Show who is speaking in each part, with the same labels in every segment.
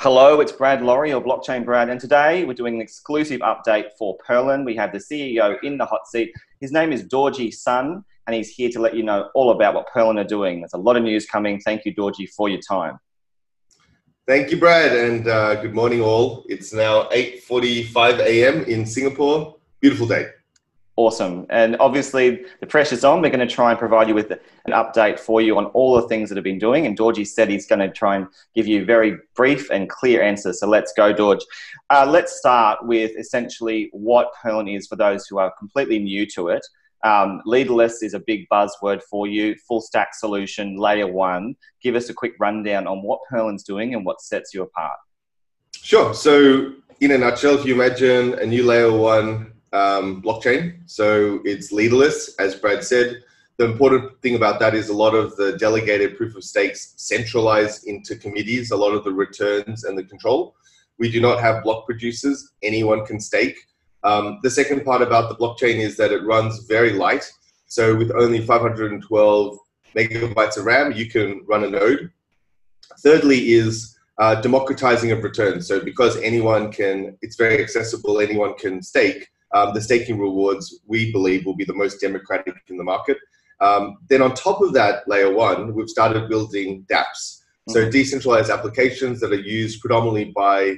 Speaker 1: Hello, it's Brad Laurie, or BlockchainBrad, and today we're doing an exclusive update for Perlin. We have the CEO in the hot seat. His name is Dorjee Sun, and he's here to let you know all about what Perlin are doing. There's a lot of news coming. Thank you, Dorjee, for your time.
Speaker 2: Thank you, Brad, and good morning all. It's now 8:45 a.m. in Singapore. Beautiful day.
Speaker 1: Awesome. And obviously the pressure's on. We're going to try and provide you with an update for you on all the things that have been doing. And Dorjee said he's going to try and give you very brief and clear answers. So let's go, Dorj. Let's start with essentially what Perlin is for those who are completely new to it. Leaderless is a big buzzword for you. Full stack solution, layer one. Give us a quick rundown on what Perlin's doing and what sets you apart.
Speaker 2: Sure. So in a nutshell, if you imagine a new layer one blockchain, so it's leaderless, as Brad said. The important thing about that is a lot of the delegated proof of stakes centralized into committees, a lot of the returns and the control. We do not have block producers. Anyone can stake. The second part about the blockchain is that it runs very light. So with only 512 megabytes of RAM, you can run a node. Thirdly is democratizing of returns. So because anyone can, it's very accessible, anyone can stake. The staking rewards, we believe, will be the most democratic in the market. Then on top of that, layer one, we've started building dApps. So decentralized applications that are used predominantly by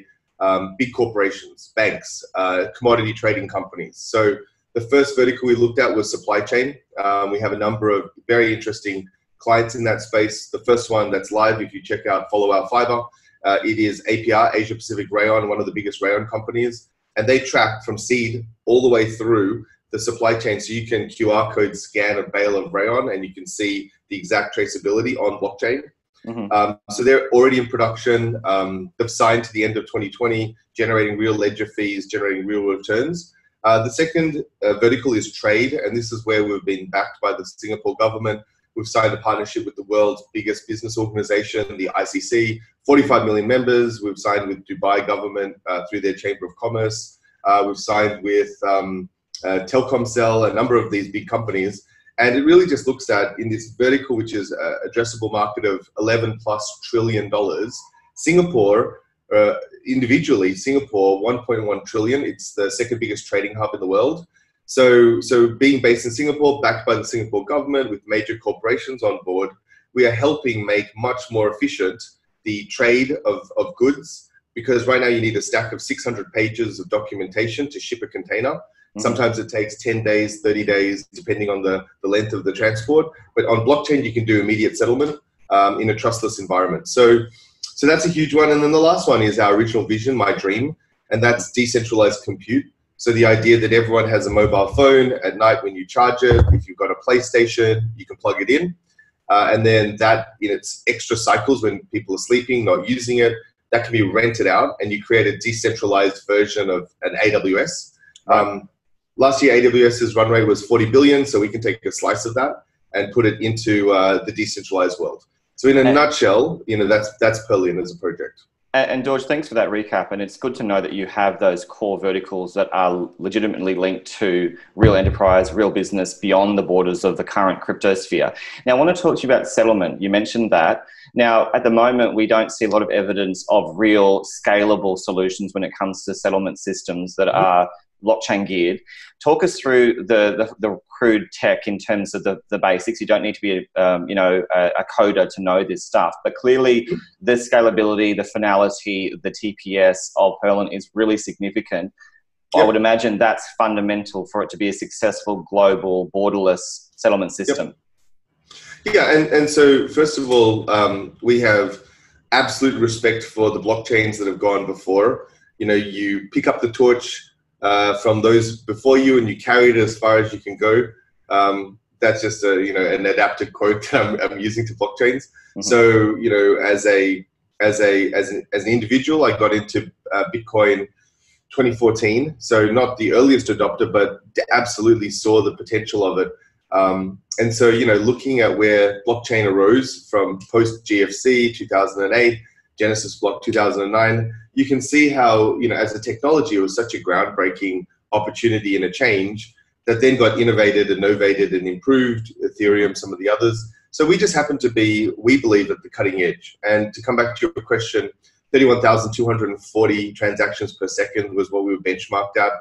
Speaker 2: big corporations, banks, commodity trading companies. So the first vertical we looked at was supply chain. We have a number of very interesting clients in that space. The first one that's live, if you check out Follow Our Fiber, it is APR, Asia Pacific Rayon, one of the biggest rayon companies. And they track from seed all the way through the supply chain. So you can QR code scan a bale of rayon and you can see the exact traceability on blockchain. So they're already in production. They've signed to the end of 2020, generating real ledger fees, generating real returns. The second vertical is trade. And this is where we've been backed by the Singapore government. We've signed a partnership with the world's biggest business organization, the ICC, 45 million members. We've signed with Dubai government through their Chamber of Commerce. We've signed with Telkomsel, a number of these big companies. And it really just looks at, in this vertical, which is an addressable market of $11+ trillion, Singapore, individually, Singapore, 1.1 trillion. It's the second biggest trading hub in the world. So being based in Singapore, backed by the Singapore government with major corporations on board, we are helping make much more efficient the trade of goods, because right now you need a stack of 600 pages of documentation to ship a container. Sometimes it takes 10 days, 30 days, depending on the length of the transport. But on blockchain, you can do immediate settlement in a trustless environment. So that's a huge one. And then the last one is our original vision, my dream, and that's decentralized compute. So the idea that everyone has a mobile phone at night when you charge it, if you've got a PlayStation, you can plug it in. And then that in its extra cycles when people are sleeping, not using it, that can be rented out and you create a decentralized version of an AWS. Last year, AWS's run rate was 40 billion. So we can take a slice of that and put it into the decentralized world. So in a nutshell, that's Perlin as a project.
Speaker 1: And Dorj, thanks for that recap. And it's good to know that you have those core verticals that are legitimately linked to real enterprise, real business beyond the borders of the current crypto sphere. Now, I want to talk to you about settlement. You mentioned that. Now, at the moment, we don't see a lot of evidence of real scalable solutions when it comes to settlement systems that are blockchain geared. Talk us through the crude tech in terms of the basics. You don't need to be a coder to know this stuff, but clearly the scalability, the finality, the TPS of Perlin is really significant. I would imagine that's fundamental for it to be a successful global borderless settlement system.
Speaker 2: Yeah, and so first of all, we have absolute respect for the blockchains that have gone before. You pick up the torch from those before you and you carry it as far as you can go. That's just an adapted quote I'm using to blockchains. So as an individual, I got into Bitcoin 2014. So not the earliest adopter, but absolutely saw the potential of it. And so looking at where blockchain arose from post GFC 2008, Genesis Block 2009, you can see how, as a technology, it was such a groundbreaking opportunity and a change that then got innovated and novated and improved, Ethereum, some of the others. So we just happen to be, we believe, at the cutting edge. And to come back to your question, 31,240 transactions per second was what we were benchmarked at.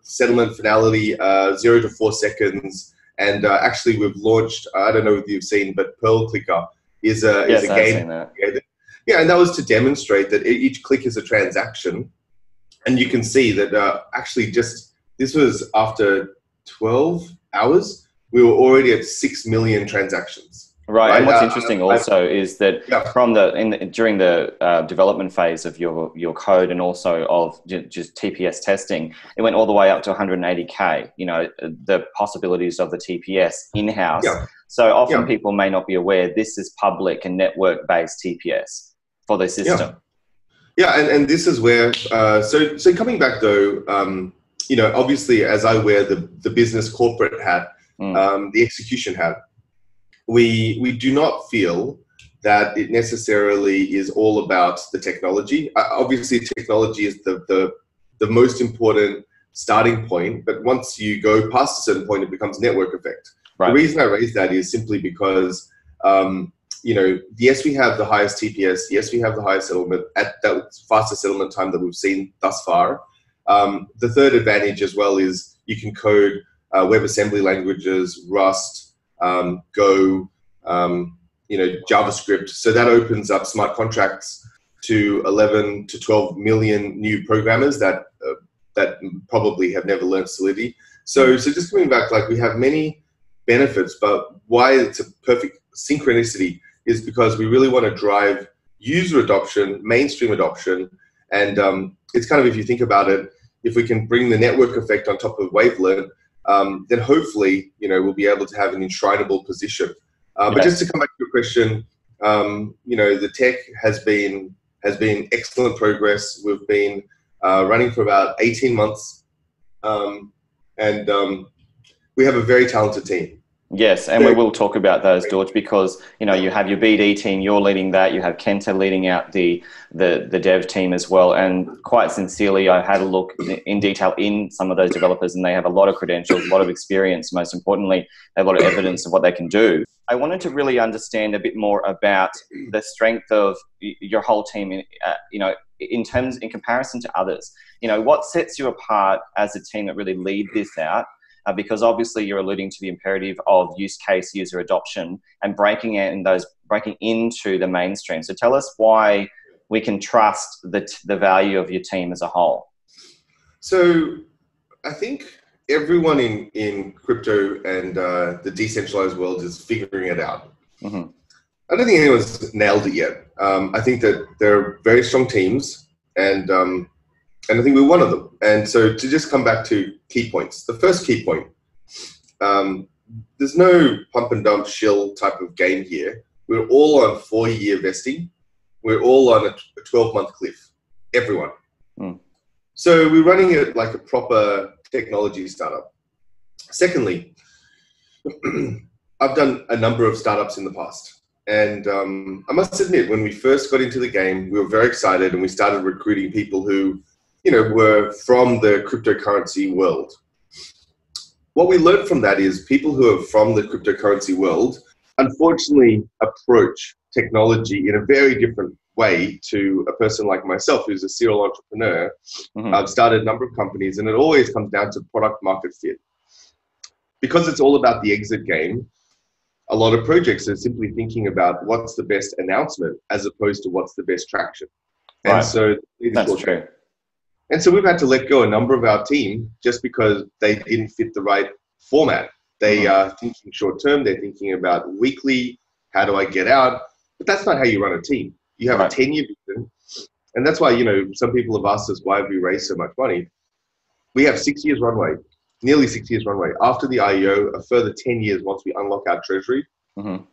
Speaker 2: Settlement finality, 0 to 4 seconds. And actually, we've launched, I don't know if you've seen, but Perl Clicker is a
Speaker 1: I've
Speaker 2: game.
Speaker 1: seen that.
Speaker 2: Yeah, and that was to demonstrate that each click is a transaction. And you can see that actually this was after 12 hours, we were already at 6 million transactions.
Speaker 1: Right, and what's interesting also is that during the development phase of your code and also of just TPS testing, it went all the way up to 180K. You know, the possibilities of the TPS in-house. Yeah. So often people may not be aware this is public and network-based TPS for the system.
Speaker 2: Yeah, and this is where so coming back though, you know, obviously as I wear the business corporate hat, the execution hat. We do not feel that it necessarily is all about the technology. Obviously, technology is the most important starting point, but once you go past a certain point, it becomes network effect. Right. The reason I raise that is simply because, you know, yes, we have the highest TPS. Yes, we have the highest settlement at that fastest settlement time that we've seen thus far. The third advantage as well is you can code WebAssembly languages, Rust, Go, you know, JavaScript. So that opens up smart contracts to 11 to 12 million new programmers that probably have never learned Solidity. So just coming back, like we have many benefits, but why it's a perfect synchronicity is because we really want to drive user adoption, mainstream adoption. And it's kind of, if you think about it, if we can bring the network effect on top of Wavelearn, then hopefully, you know, we'll be able to have an enshrinable position. But just to come back to your question, you know, the tech has been excellent progress. We've been running for about 18 months, and we have a very talented team.
Speaker 1: Yes, and we will talk about those, Dorj, because you know you have your BD team, you're leading that. You have Kenta leading out the dev team as well. And quite sincerely, I had a look in detail in some of those developers, and they have a lot of credentials, a lot of experience. Most importantly, they have a lot of evidence of what they can do. I wanted to really understand a bit more about the strength of your whole team, you know, in comparison to others. You know, what sets you apart as a team that really lead this out? Because obviously you're alluding to the imperative of use case user adoption and breaking into the mainstream. So tell us why we can trust the value of your team as a whole. So
Speaker 2: I think everyone in crypto and the decentralized world is figuring it out. Mm-hmm. I don't think anyone's nailed it yet. I think that there are very strong teams, and I think we're one of them. And so to just come back to key points, the first key point, there's no pump and dump shill type of game here. We're all on 4-year vesting. We're all on a 12-month cliff, everyone. Mm. So we're running it like a proper technology startup. Secondly, I've done a number of startups in the past. And I must admit, when we first got into the game, we were very excited and we started recruiting people who, you know, were from the cryptocurrency world. What we learned from that is people who are from the cryptocurrency world, unfortunately, approach technology in a very different way to a person like myself, who's a serial entrepreneur. Mm-hmm. I've started a number of companies, and it always comes down to product market fit. Because it's all about the exit game, a lot of projects are simply thinking about what's the best announcement as opposed to what's the best traction.
Speaker 1: Right.
Speaker 2: And so
Speaker 1: that's true.
Speaker 2: And so we've had to let go a number of our team just because they didn't fit the right format. They are thinking short term. They're thinking about weekly. How do I get out? But that's not how you run a team. You have a 10-year vision. And that's why, you know, some people have asked us, why have we raised so much money? We have 6 years runway, nearly 6 years runway. After the IEO, a further 10 years once we unlock our treasury. Mm-hmm.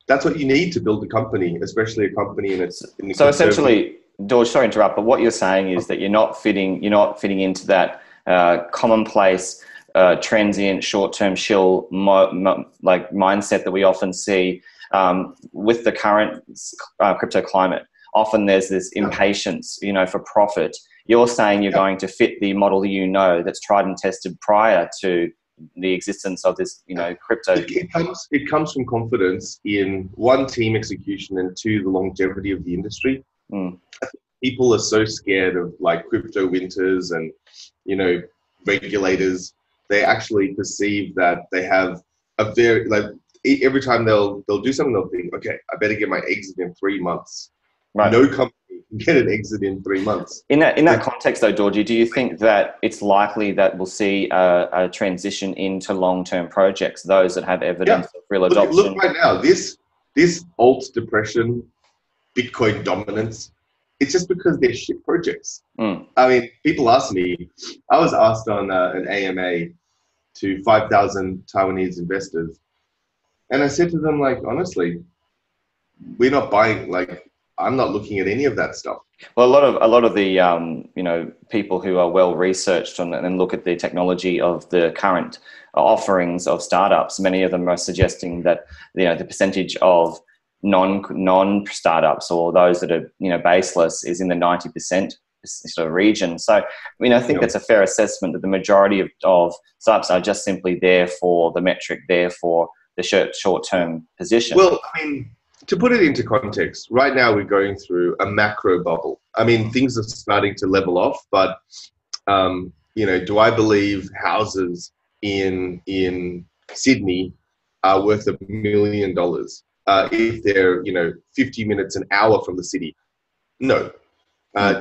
Speaker 2: That's what you need to build a company, especially a company in its.
Speaker 1: So essentially, Dorj, sorry to interrupt, but what you're saying is that you're not fitting into that commonplace, transient, short-term shill like mindset that we often see with the current crypto climate. Often there's this impatience, you know, for profit. You're saying you're going to fit the model, you know, that's tried and tested prior to the existence of this, crypto?
Speaker 2: It comes from confidence in one, team execution, and two, the longevity of the industry. People are so scared of like crypto winters and, regulators. They actually perceive that they have a very, like, every time they'll do something, they'll think, okay, I better get my exit in 3 months. Right. No company can get an exit in 3 months.
Speaker 1: In that context, though, Dorjee, do you think that it's likely that we'll see a transition into long-term projects, those that have evidence of real adoption?
Speaker 2: Look right now, this alt depression, Bitcoin dominance, it's just because they're shit projects. I mean, people ask me, I was asked on an AMA to 5,000 Taiwanese investors, and I said to them, like, honestly, we're not buying, like, I'm not looking at any of that stuff.
Speaker 1: Well, a lot of the people who are well researched on it and look at the technology of the current offerings of startups, many of them are suggesting that the percentage of non-startups or those that are baseless is in the 90% sort of region. So I think that's a fair assessment, that the majority of startups are just simply there for the metric, there for the short-term position.
Speaker 2: Well, I mean, to put it into context, right now we're going through a macro bubble. I mean, things are starting to level off, but do I believe houses in Sydney are worth $1 million if they're 50 minutes, an hour from the city? No.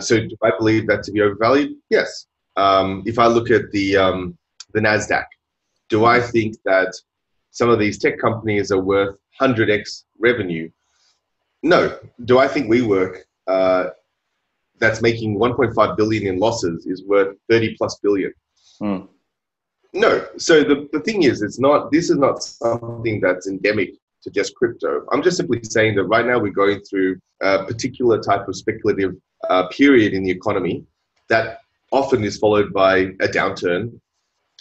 Speaker 2: So do I believe that to be overvalued? Yes. If I look at the NASDAQ, do I think that some of these tech companies are worth 100x revenue? No. Do I think WeWork, that's making 1.5 billion in losses, is worth 30 plus billion? No. So the thing is, this is not something that's endemic to just crypto. I'm just simply saying that right now we're going through a particular type of speculative period in the economy that often is followed by a downturn.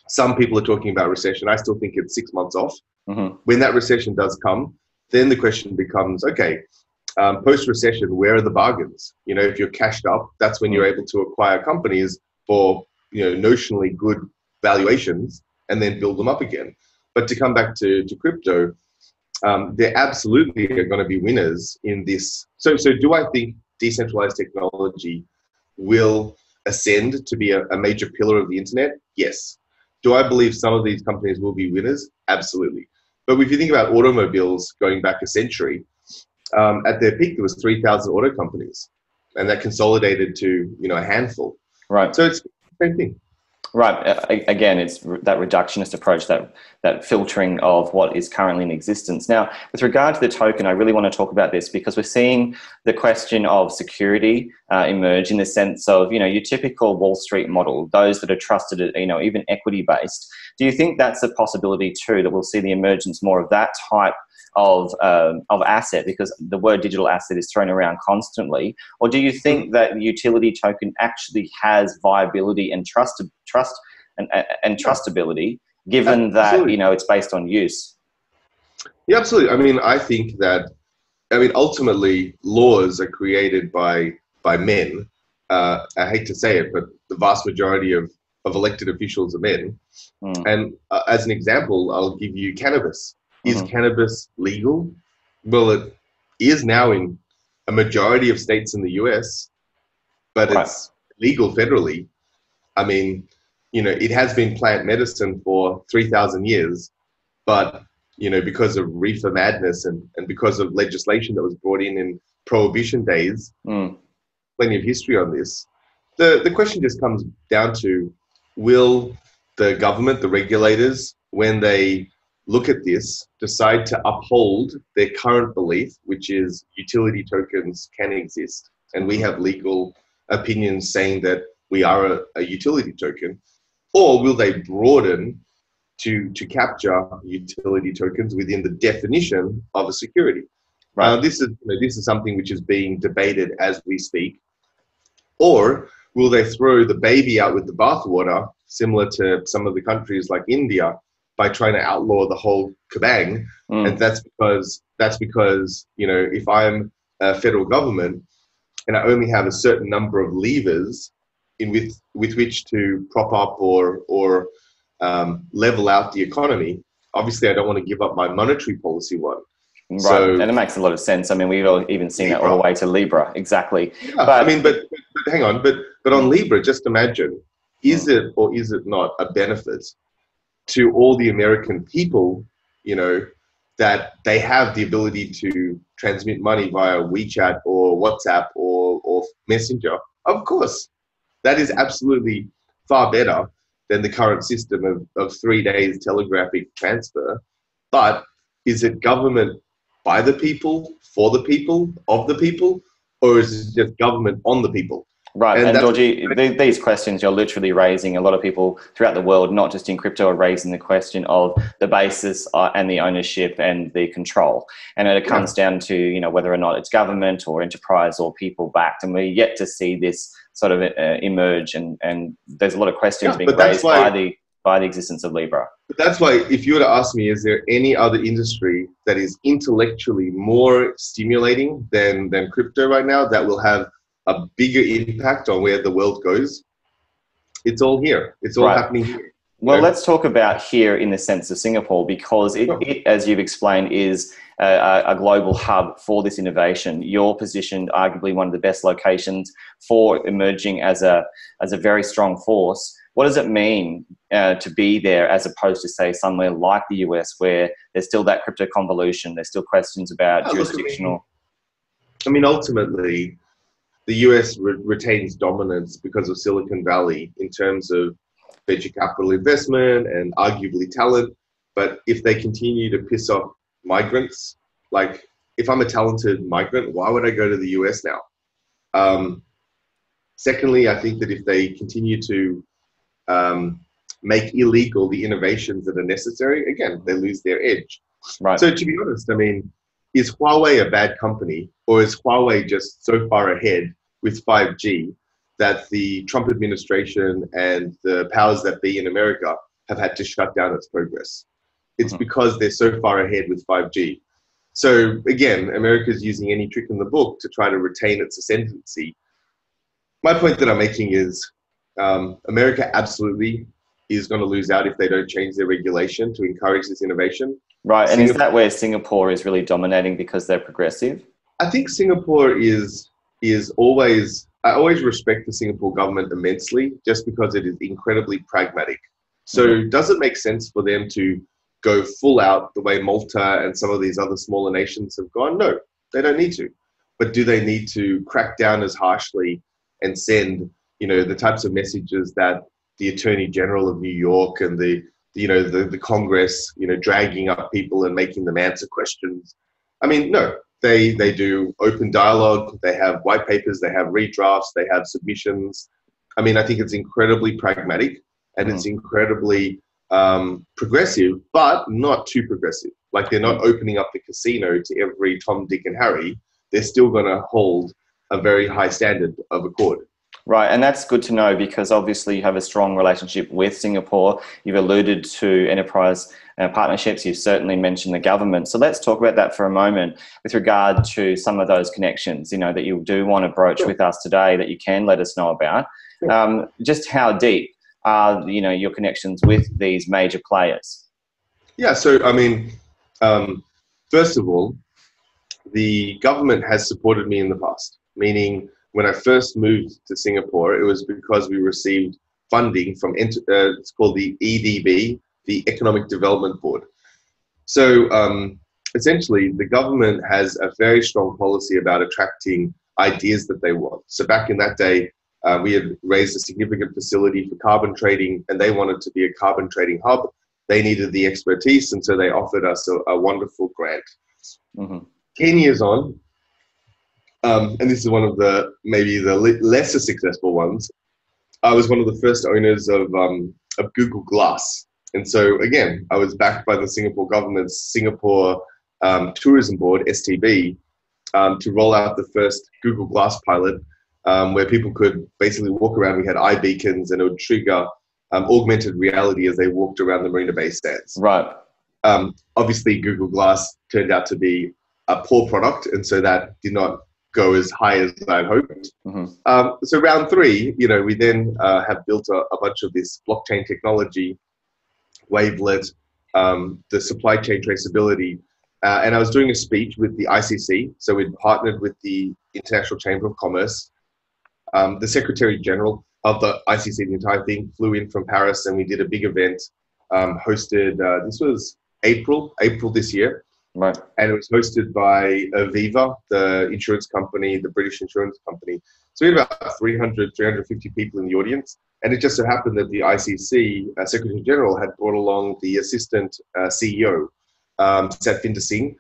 Speaker 2: Some people are talking about recession. I still think it's 6 months off. When that recession does come, then the question becomes, okay, post-recession, where are the bargains? If you're cashed up, that's when you're able to acquire companies for notionally good valuations and then build them up again. But to come back to crypto, there absolutely are going to be winners in this. So do I think decentralized technology will ascend to be a major pillar of the internet? Yes. Do I believe some of these companies will be winners? Absolutely. But if you think about automobiles going back a century, at their peak, there was 3,000 auto companies, and that consolidated to, a handful.
Speaker 1: Right.
Speaker 2: So it's the same thing.
Speaker 1: Right. Again, it's that reductionist approach, that filtering of what is currently in existence. Now, with regard to the token, I really want to talk about this because we're seeing the question of security emerge in the sense of, your typical Wall Street model, those that are trusted, even equity-based. Do you think that's a possibility too, that we'll see the emergence more of that type of asset, because the word digital asset is thrown around constantly? Or do you think that the utility token actually has viability and trust and trustability, given that it's based on use?
Speaker 2: Yeah, absolutely. I mean, I think that ultimately laws are created by men. I hate to say it, but the vast majority of elected officials are men. And as an example, I'll give you cannabis. Is cannabis legal? Well, it is now in a majority of states in the US, but it's legal federally. I mean, it has been plant medicine for 3,000 years, but, because of reefer madness and because of legislation that was brought in prohibition days, plenty of history on this. The question just comes down to, will the government, the regulators, when they look at this, decide to uphold their current belief, which is utility tokens can exist, and we have legal opinions saying that we are a utility token, or will they broaden to capture utility tokens within the definition of a security? Right. This is something which is being debated as we speak. Or will they throw the baby out with the bathwater, similar to some of the countries like India, by trying to outlaw the whole kabang? And that's because if I'm a federal government and I only have a certain number of levers with which to prop up or level out the economy, obviously I don't want to give up my monetary policy one.
Speaker 1: Right,
Speaker 2: so,
Speaker 1: and it makes a lot of sense. I mean, we've even seen that all the way to Libra, exactly.
Speaker 2: Yeah, I mean, but hang on, but on Libra, just imagine, is it or is it not a benefit to all the American people, you know, that they have the ability to transmit money via WeChat or WhatsApp or Messenger? Of course, that is absolutely far better than the current system of 3 days telegraphic transfer. But is it government by the people, for the people, of the people, or is it just government on the people?
Speaker 1: Right, and Dorjee, these questions you're literally raising, a lot of people throughout the world, not just in crypto, are raising the question of the basis and the ownership and the control. And it comes down to, you know, whether or not it's government or enterprise or people backed. And we're yet to see this sort of emerge. And there's a lot of questions being raised by the existence of Libra.
Speaker 2: But that's why, if you were to ask me, is there any other industry that is intellectually more stimulating than crypto right now that will have a bigger impact on where the world goes? It's all here. It's all happening here.
Speaker 1: Well, let's talk about here in the sense of Singapore, because it, as you've explained, is a global hub for this innovation. You're positioned arguably one of the best locations for emerging as a very strong force. What does it mean to be there as opposed to, say, somewhere like the US, where there's still that crypto convolution, there's still questions about jurisdictional...
Speaker 2: I mean, ultimately, the US retains dominance because of Silicon Valley in terms of venture capital investment and arguably talent. But if they continue to piss off migrants, like if I'm a talented migrant, why would I go to the US now? Secondly, I think that if they continue to make illegal the innovations that are necessary, again, they lose their edge.
Speaker 1: Right.
Speaker 2: So to be honest, I mean, is Huawei a bad company, or is Huawei just so far ahead with 5G that the Trump administration and the powers that be in America have had to shut down its progress? It's because they're so far ahead with 5G. So again, America's using any trick in the book to try to retain its ascendancy. My point that I'm making is America absolutely is going to lose out if they don't change their regulation to encourage this innovation.
Speaker 1: Right, and is that where Singapore is really dominating because they're progressive?
Speaker 2: I think Singapore is always, I always respect the Singapore government immensely just because it is incredibly pragmatic. So does it make sense for them to go full out the way Malta and some of these other smaller nations have gone? No, they don't need to. But do they need to crack down as harshly and send, you know, the types of messages that the Attorney General of New York and the Congress, you know, dragging up people and making them answer questions? I mean, no, they do open dialogue, they have white papers, they have redrafts, they have submissions. I mean, I think it's incredibly pragmatic and it's incredibly progressive, but not too progressive. Like they're not opening up the casino to every Tom, Dick and Harry. They're still going to hold a very high standard of accord.
Speaker 1: Right, and that's good to know because obviously you have a strong relationship with Singapore. You've alluded to enterprise partnerships. You've certainly mentioned the government. So let's talk about that for a moment with regard to some of those connections, you know, that you do want to broach with us today that you can let us know about. Just how deep are, you know, your connections with these major players? Yeah,
Speaker 2: so, I mean, first of all, the government has supported me in the past, meaning when I first moved to Singapore, it was because we received funding from, it's called the EDB, the Economic Development Board. So essentially, the government has a very strong policy about attracting ideas that they want. So back in that day, we had raised a significant facility for carbon trading, and they wanted to be a carbon trading hub. They needed the expertise, and so they offered us a wonderful grant. 10 years on, and this is one of the maybe the lesser successful ones, I was one of the first owners of Google Glass. And so again, I was backed by the Singapore government's Singapore Tourism Board, STB, to roll out the first Google Glass pilot where people could basically walk around. We had eye beacons and it would trigger augmented reality as they walked around the Marina Bay Sands.
Speaker 1: Right.
Speaker 2: Obviously, Google Glass turned out to be a poor product, and so that did not go as high as I hoped. So round three, you know, we then have built a bunch of this blockchain technology wavelet, the supply chain traceability. And I was doing a speech with the ICC. So we'd partnered with the International Chamber of Commerce. The Secretary General of the ICC, the entire thing, flew in from Paris, and we did a big event hosted, this was April this year.
Speaker 1: Right.
Speaker 2: And it was hosted by Aviva, the insurance company, the British insurance company. So we had about 350 people in the audience. And it just so happened that the ICC Secretary General had brought along the assistant CEO, Satvinder Singh,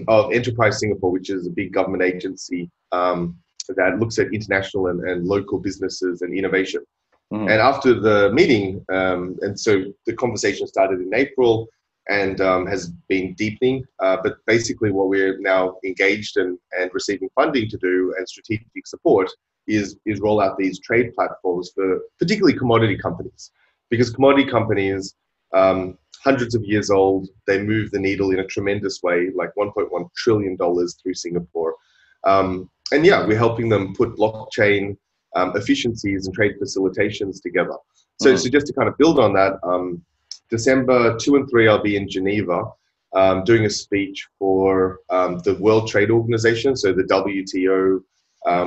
Speaker 2: of Enterprise Singapore, which is a big government agency that looks at international and local businesses and innovation. And after the meeting, and so the conversation started in April and has been deepening. But basically what we're now engaged and receiving funding to do and strategic support is roll out these trade platforms for particularly commodity companies. Because commodity companies, hundreds of years old, they move the needle in a tremendous way, like $1.1 trillion through Singapore. And yeah, we're helping them put blockchain efficiencies and trade facilitations together. So just to kind of build on that, December 2 and 3, I'll be in Geneva doing a speech for the World Trade Organization, so the WTO,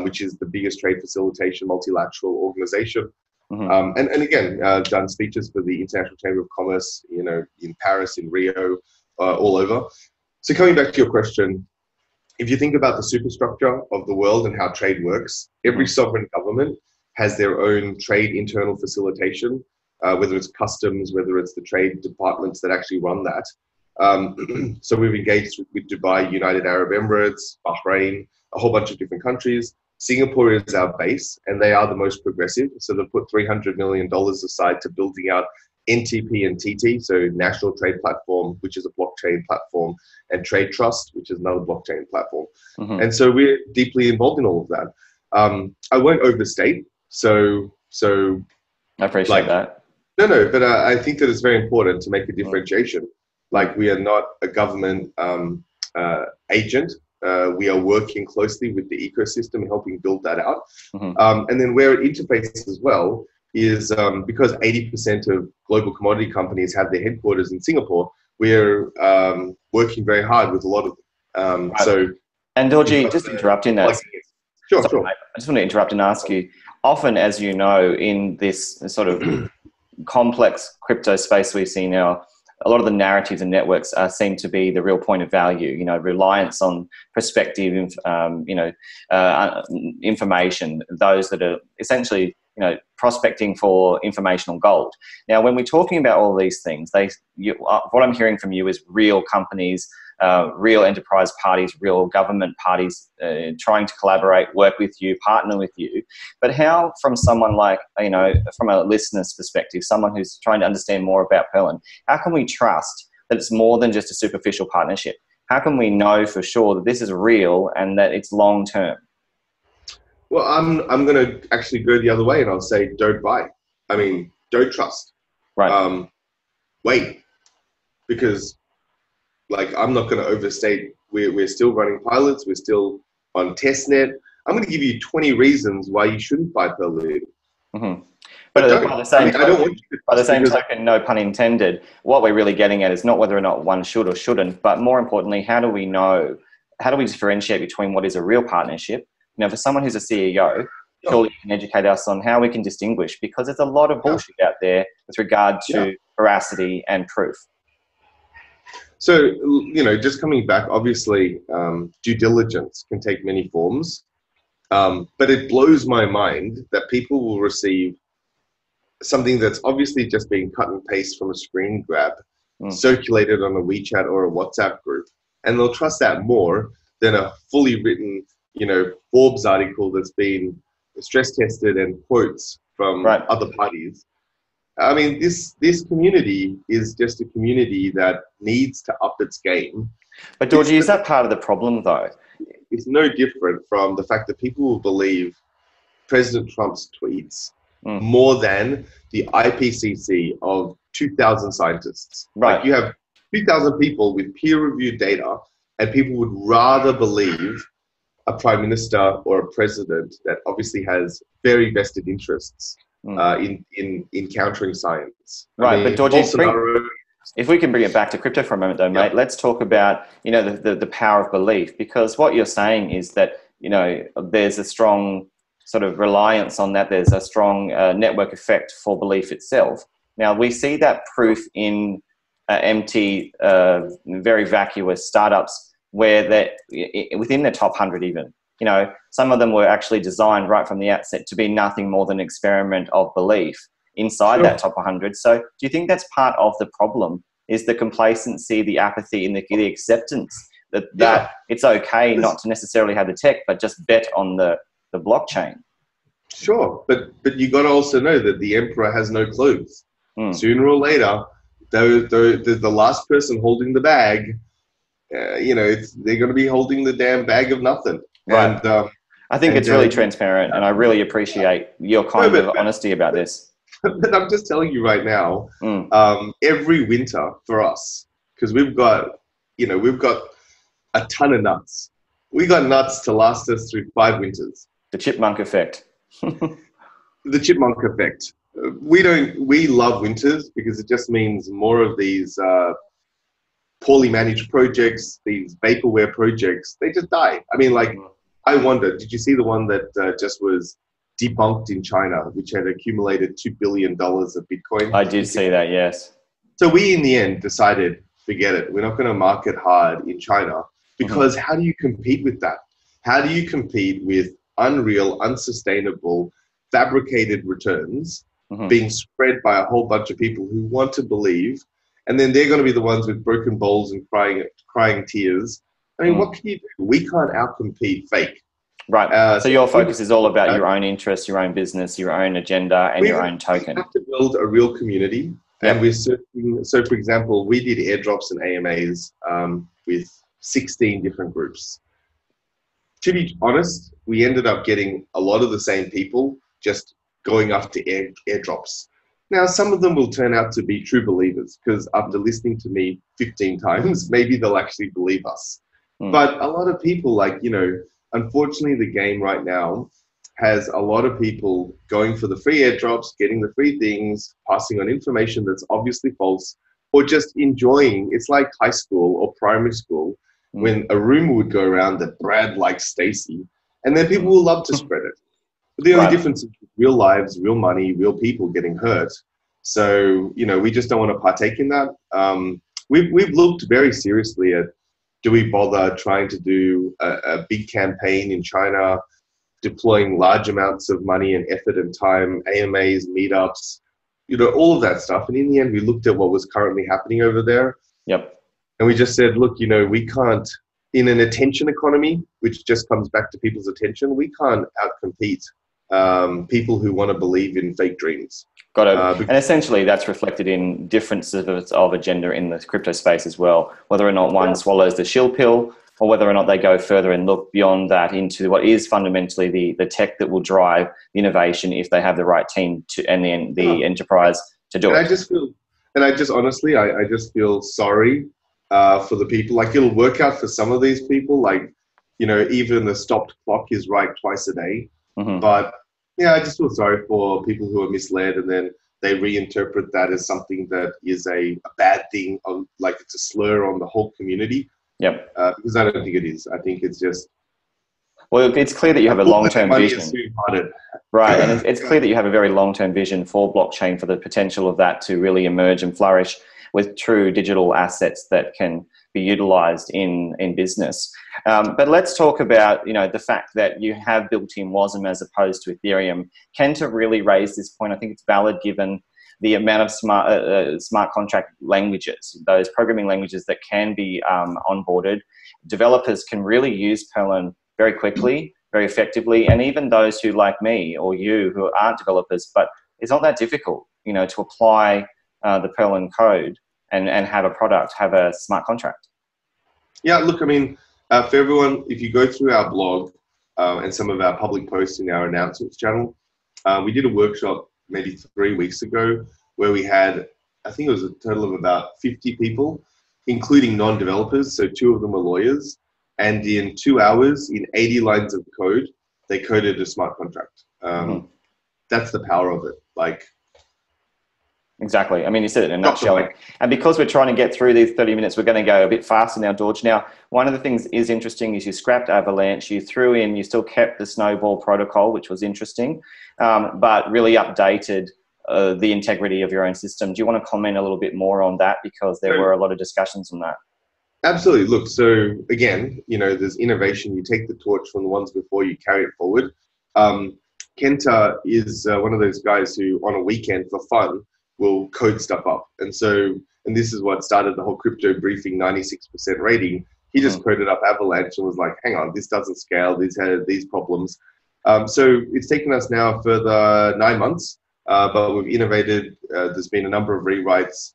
Speaker 2: which is the biggest trade facilitation multilateral organization. And again, I've done speeches for the International Chamber of Commerce, you know, in Paris, in Rio, all over. So coming back to your question, if you think about the superstructure of the world and how trade works, every sovereign government has their own trade internal facilitation, whether it's customs, whether it's the trade departments that actually run that. So we've engaged with Dubai, United Arab Emirates, Bahrain, a whole bunch of different countries. Singapore is our base, and they are the most progressive. So they've put $300 million aside to building out NTP and TT, so National Trade Platform, which is a blockchain platform, and Trade Trust, which is another blockchain platform. And so we're deeply involved in all of that. I won't overstate, so
Speaker 1: I appreciate that.
Speaker 2: No, but I think that it's very important to make a differentiation. Like, we are not a government agent. We are working closely with the ecosystem, helping build that out. And then where it interfaces as well is because 80% of global commodity companies have their headquarters in Singapore, we're working very hard with a lot of them.
Speaker 1: And Dorjee, just interrupting that.
Speaker 2: Sure.
Speaker 1: I just want to interrupt and ask you, often, as you know, in this sort of complex crypto space we see now, a lot of the narratives and networks seem to be the real point of value, you know, reliance on prospective, information, those that are essentially, you know, prospecting for informational gold. Now, when we're talking about all these things, what I'm hearing from you is real companies, real enterprise parties, real government parties trying to collaborate, work with you, partner with you. But how, from someone like, you know, from a listener's perspective, someone who's trying to understand more about Perlin, how can we trust that it's more than just a superficial partnership? How can we know for sure that this is real and that it's long term?
Speaker 2: Well, I'm going to actually go the other way, and I'll say don't buy. I mean, don't trust.
Speaker 1: Right.
Speaker 2: Wait, because like, I'm not going to overstate. We're still running pilots. We're still on testnet. I'm going to give you 20 reasons why you shouldn't buy Perlin.
Speaker 1: But by the same token, no pun intended, what we're really getting at is not whether or not one should or shouldn't, but more importantly, how do we differentiate between what is a real partnership? You know, for someone who's a CEO, surely you can educate us on how we can distinguish, because there's a lot of bullshit out there with regard to veracity and proof.
Speaker 2: So, you know, just coming back, obviously, due diligence can take many forms, but it blows my mind that people will receive something that's obviously just being cut and paste from a screen grab, circulated on a WeChat or a WhatsApp group, and they'll trust that more than a fully written, you know, Forbes article that's been stress tested and quotes from other parties. I mean, this community is just a community that needs to up its game.
Speaker 1: But Dorjee, is that part of the problem, though?
Speaker 2: It's no different from the fact that people will believe President Trump's tweets more than the IPCC of 2,000 scientists.
Speaker 1: Right.
Speaker 2: Like, you have 2,000 people with peer-reviewed data, and people would rather believe a prime minister or a president that obviously has very vested interests in countering science.
Speaker 1: Right,
Speaker 2: I mean,
Speaker 1: but Dorjee,
Speaker 2: Bolsonaro.
Speaker 1: if we can bring it back to crypto for a moment though, mate, let's talk about, the power of belief, because what you're saying is that, there's a strong sort of reliance on that. There's a strong network effect for belief itself. Now, we see that proof in empty, very vacuous startups where they're within the top 100 even. Some of them were actually designed right from the outset to be nothing more than an experiment of belief inside that top 100. So do you think that's part of the problem, is the complacency, the apathy, and the acceptance that it's okay not to necessarily have the tech, but just bet on the blockchain?
Speaker 2: Sure, but you got to also know that the emperor has no clothes. Sooner or later, the last person holding the bag, they're going to be holding the damn bag of nothing.
Speaker 1: Right. And, I think it's really transparent, and I really appreciate your kind of honesty about this.
Speaker 2: But I'm just telling you right now, every winter for us, because we've got a ton of nuts. We got nuts to last us through 5 winters.
Speaker 1: The chipmunk effect.
Speaker 2: The chipmunk effect. We love winters because it just means more of these poorly managed projects, these vaporware projects, they just die. I mean, I wonder, did you see the one that just was debunked in China, which had accumulated $2 billion of Bitcoin?
Speaker 1: I did see that, yes.
Speaker 2: So we, in the end, decided, forget it. We're not going to market hard in China because how do you compete with that? How do you compete with unreal, unsustainable, fabricated returns being spread by a whole bunch of people who want to believe, and then they're going to be the ones with broken bowls and crying tears? I mean, what can you do? We can't outcompete fake.
Speaker 1: Right. So your focus is all about your own interests, your own business, your own agenda, and your own token.
Speaker 2: We have to build a real community. And we're searching. So, for example, we did airdrops and AMAs with 16 different groups. To be honest, we ended up getting a lot of the same people just going after airdrops. Now, some of them will turn out to be true believers because after listening to me 15 times, maybe they'll actually believe us. But a lot of people, unfortunately, the game right now has a lot of people going for the free airdrops, getting the free things, passing on information that's obviously false, or just enjoying. It's like high school or primary school when a rumor would go around that Brad likes Stacy, and then people will love to spread it. But the only difference is real lives, real money, real people getting hurt. So, we just don't want to partake in that. We've looked very seriously at, do we bother trying to do a big campaign in China, deploying large amounts of money and effort and time, AMAs, meetups, all of that stuff. And in the end, we looked at what was currently happening over there.
Speaker 1: Yep.
Speaker 2: And we just said, look, we can't, in an attention economy, which just comes back to people's attention, we can't outcompete people who want to believe in fake dreams.
Speaker 1: Got it. And essentially that's reflected in differences of agenda in the crypto space as well, whether or not one swallows the shill pill or whether or not they go further and look beyond that into what is fundamentally the tech that will drive innovation if they have the right team and then the enterprise to do it. I just feel sorry for the people. It'll work out for some of these people. Even the stopped clock is right twice a day. But I just feel sorry for people who are misled and then they reinterpret that as something that is a bad thing, it's a slur on the whole community. Yep. Because I don't think it is. I think it's just... Well, it's clear that you have a long-term vision. Right, and it's clear that you have a very long-term vision for blockchain, for the potential of that to really emerge and flourish with true digital assets that can be utilized in business. But let's talk about, the fact that you have built in WASM as opposed to Ethereum. To really raise this point, I think it's valid given the amount of smart contract languages, those programming languages that can be onboarded. Developers can really use Perlin very quickly, very effectively, and even those who, like me or you, who aren't developers, but it's not that difficult, to apply the Perlin code and have a product, have a smart contract.
Speaker 2: Yeah, look, for everyone, if you go through our blog and some of our public posts in our announcements channel, we did a workshop maybe 3 weeks ago where we had, I think it was a total of about 50 people, including non-developers. So 2 of them were lawyers. And in 2 hours, in 80 lines of code, they coded a smart contract. That's the power of it. Like,
Speaker 1: exactly. I mean, you said it in a nutshell. And because we're trying to get through these 30 minutes, we're going to go a bit faster now, Dorjee. Now, one of the things is interesting is you scrapped Avalanche, you threw in, you still kept the Snowball Protocol, which was interesting, but really updated the integrity of your own system. Do you want to comment a little bit more on that? Because there were a lot of discussions on that.
Speaker 2: Absolutely. Look, so again, there's innovation. You take the torch from the ones before, you carry it forward. Kenta is one of those guys who on a weekend for fun will code stuff up. And this is what started the whole crypto briefing 96% rating. He just coded up Avalanche and was like, hang on, this doesn't scale. These had these problems. So it's taken us now a further 9 months, but we've innovated. There's been a number of rewrites.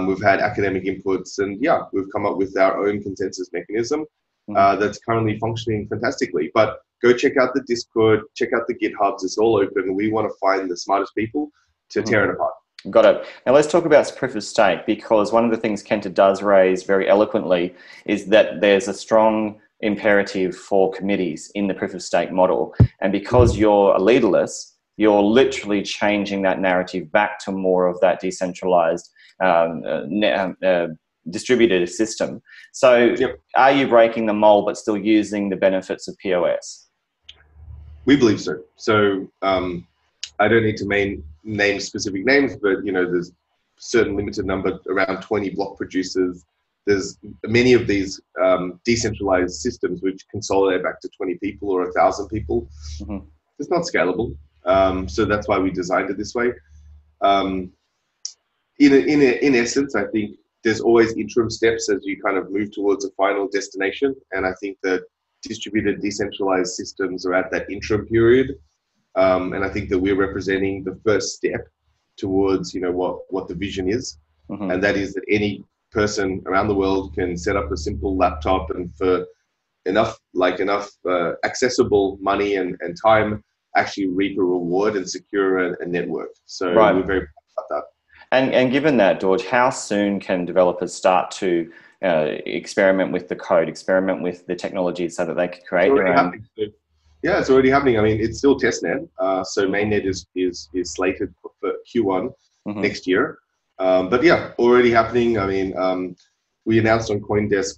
Speaker 2: We've had academic inputs, and yeah, we've come up with our own consensus mechanism that's currently functioning fantastically. But go check out the Discord, check out the GitHubs. It's all open. We want to find the smartest people to tear it apart.
Speaker 1: Got it. Now let's talk about proof of stake, because one of the things Kenta does raise very eloquently is that there's a strong imperative for committees in the proof of stake model. And because you're leaderless, you're literally changing that narrative back to more of that decentralized distributed system. So are you breaking the mold but still using the benefits of POS?
Speaker 2: We believe so. So I don't need to name specific names, but there's certain limited number, around 20 block producers. There's many of these decentralized systems which consolidate back to 20 people or 1,000 people. It's not scalable. So that's why we designed it this way. In essence, I think there's always interim steps as you kind of move towards a final destination. And I think that distributed decentralized systems are at that interim period. And I think that we're representing the first step towards, what the vision is. And that is that any person around the world can set up a simple laptop and for enough accessible money and time, actually reap a reward and secure a network. So we're very proud about that.
Speaker 1: And given that, Dorjee, how soon can developers start to experiment with the code, experiment with the technology so that they can create their own?
Speaker 2: Yeah, it's already happening. I mean, it's still testnet. So mainnet is slated for Q1 next year. But yeah, already happening. I mean, we announced on CoinDesk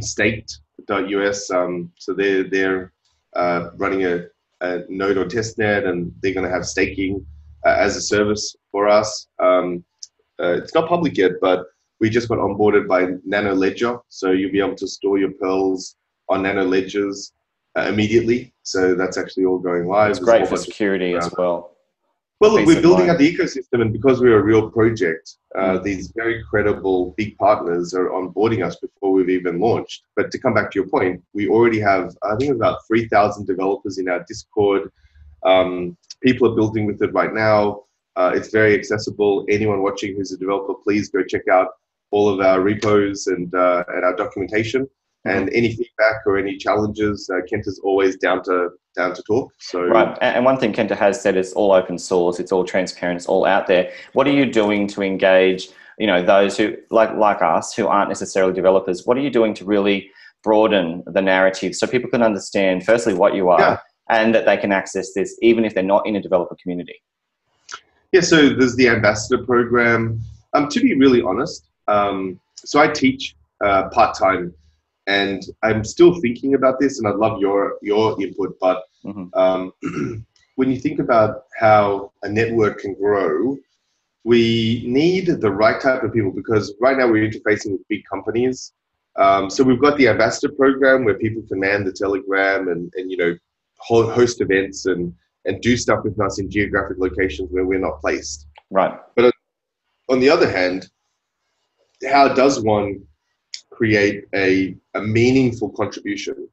Speaker 2: staked.us. So they're running a node on testnet, and they're going to have staking as a service for us. It's not public yet, but we just got onboarded by Nano Ledger. So you'll be able to store your pearls on Nano Ledgers immediately. So that's actually all going live.
Speaker 1: It's great for security as well.
Speaker 2: Well, look, we're building out the ecosystem, and because we're a real project, these very credible big partners are onboarding us before we've even launched. But to come back to your point, we already have, I think, about 3,000 developers in our Discord. People are building with it right now. It's very accessible. Anyone watching who's a developer, please go check out all of our repos and our documentation. And any feedback or any challenges, Kenta's always down to talk. So
Speaker 1: right, and one thing Kenta has said is all open source, it's all transparent, it's all out there. What are you doing to engage, those who like us who aren't necessarily developers? What are you doing to really broaden the narrative so people can understand, firstly, what you are, and that they can access this even if they're not in a developer community?
Speaker 2: Yeah, so there's the ambassador program. To be really honest, so I teach part-time. And I'm still thinking about this, and I'd love your input. But when you think about how a network can grow, we need the right type of people, because right now we're interfacing with big companies. So we've got the ambassador program where people can man the Telegram and host events and do stuff with us in geographic locations where we're not placed.
Speaker 1: Right.
Speaker 2: But on the other hand, how does one create a meaningful contribution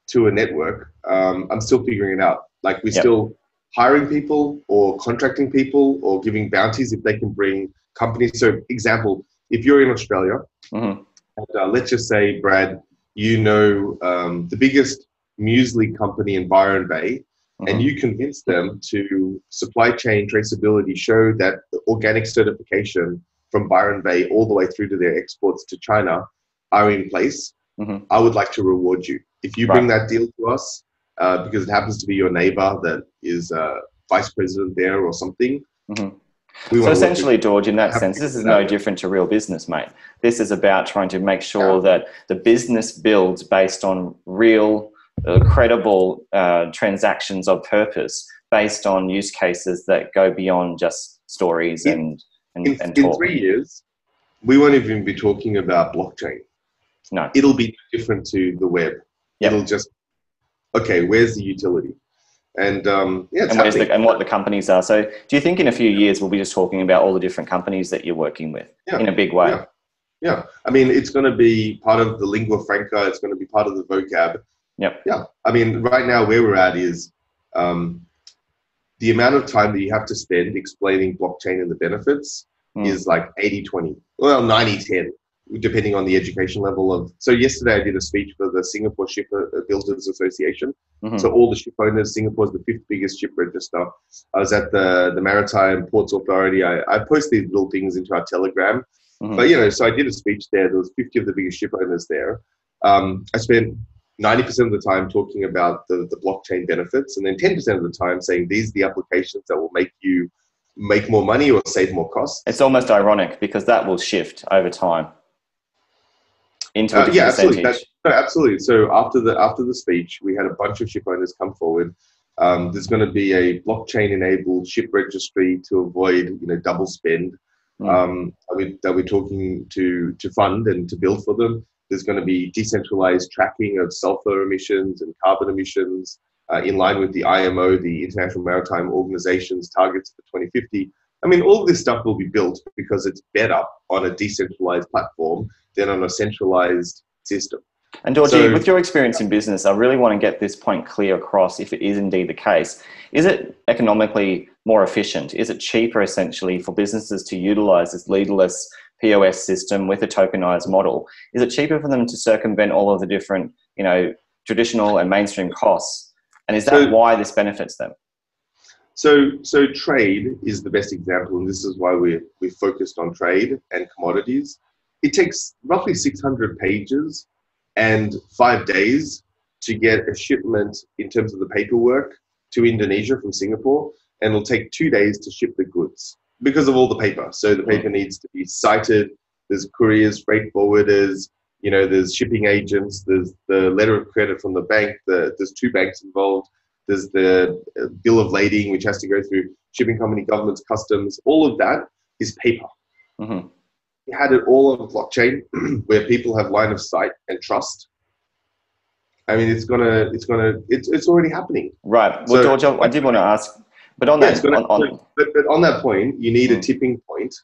Speaker 2: to a network? I'm still figuring it out. Like we're still hiring people or contracting people or giving bounties if they can bring companies. So example, if you're in Australia, and, let's just say, Brad, the biggest muesli company in Byron Bay, and you convince them to supply chain traceability, show that the organic certification from Byron Bay all the way through to their exports to China are in place, I would like to reward you. If you bring that deal to us, because it happens to be your neighbor that is vice president there or something,
Speaker 1: Mm-hmm.
Speaker 2: We
Speaker 1: So
Speaker 2: want to work
Speaker 1: essentially, George, in that
Speaker 2: have
Speaker 1: sense, this
Speaker 2: people
Speaker 1: is
Speaker 2: that
Speaker 1: no
Speaker 2: way.
Speaker 1: different to real business, mate. This is about trying to make sure that the business builds based on real, credible transactions of purpose, based on use cases that go beyond just stories and
Speaker 2: In
Speaker 1: talk.
Speaker 2: 3 years, we won't even be talking about blockchain.
Speaker 1: No.
Speaker 2: It'll be different to the web.
Speaker 1: Yep.
Speaker 2: It'll just, okay, where's the utility? And it's
Speaker 1: and
Speaker 2: happening.
Speaker 1: and what the companies are. So do you think in a few years we'll be just talking about all the different companies that you're working with in a big way?
Speaker 2: Yeah. I mean, it's going to be part of the lingua franca. It's going to be part of the vocab.
Speaker 1: Yep.
Speaker 2: Yeah. I mean, right now where we're at is the amount of time that you have to spend explaining blockchain and the benefits is like 80-20. Well, 90-10, depending on the education level of. So yesterday I did a speech for the Singapore Ship Builders Association. So all the ship owners, Singapore's the 5th biggest ship register. I was at the Maritime Ports Authority. I post these little things into our Telegram. But, so I did a speech there. There was 50 of the biggest ship owners there. I spent 90% of the time talking about the blockchain benefits, and then 10% of the time saying these are the applications that will make you make more money or save more costs.
Speaker 1: It's almost ironic because that will shift over time into a different percentage.
Speaker 2: Absolutely. So after the speech, we had a bunch of ship owners come forward. There's going to be a blockchain-enabled ship registry to avoid double spend. That we're talking to fund and to build for them. There's going to be decentralized tracking of sulfur emissions and carbon emissions in line with the IMO, the International Maritime Organization's targets for 2050. I mean, all of this stuff will be built because it's better on a decentralized platform than on a centralized system.
Speaker 1: And Dorjee, with your experience in business, I really want to get this point clear across if it is indeed the case. Is it economically more efficient? Is it cheaper, essentially, for businesses to utilize this leaderless POS system with a tokenized model? Is it cheaper for them to circumvent all of the different, traditional and mainstream costs? And is that why this benefits them?
Speaker 2: So trade is the best example, and this is why we're focused on trade and commodities. It takes roughly 600 pages and 5 days to get a shipment in terms of the paperwork to Indonesia from Singapore, and it'll take 2 days to ship the goods because of all the paper. So the paper needs to be cited. There's couriers, freight forwarders, there's shipping agents, there's the letter of credit from the bank, there's 2 banks involved, there's the bill of lading, which has to go through shipping company, governments, customs. All of that is paper. You had it all on blockchain where people have line of sight and trust. I mean, it's already happening.
Speaker 1: Right. Well, George, I did want to ask, but on
Speaker 2: that point, you need a tipping point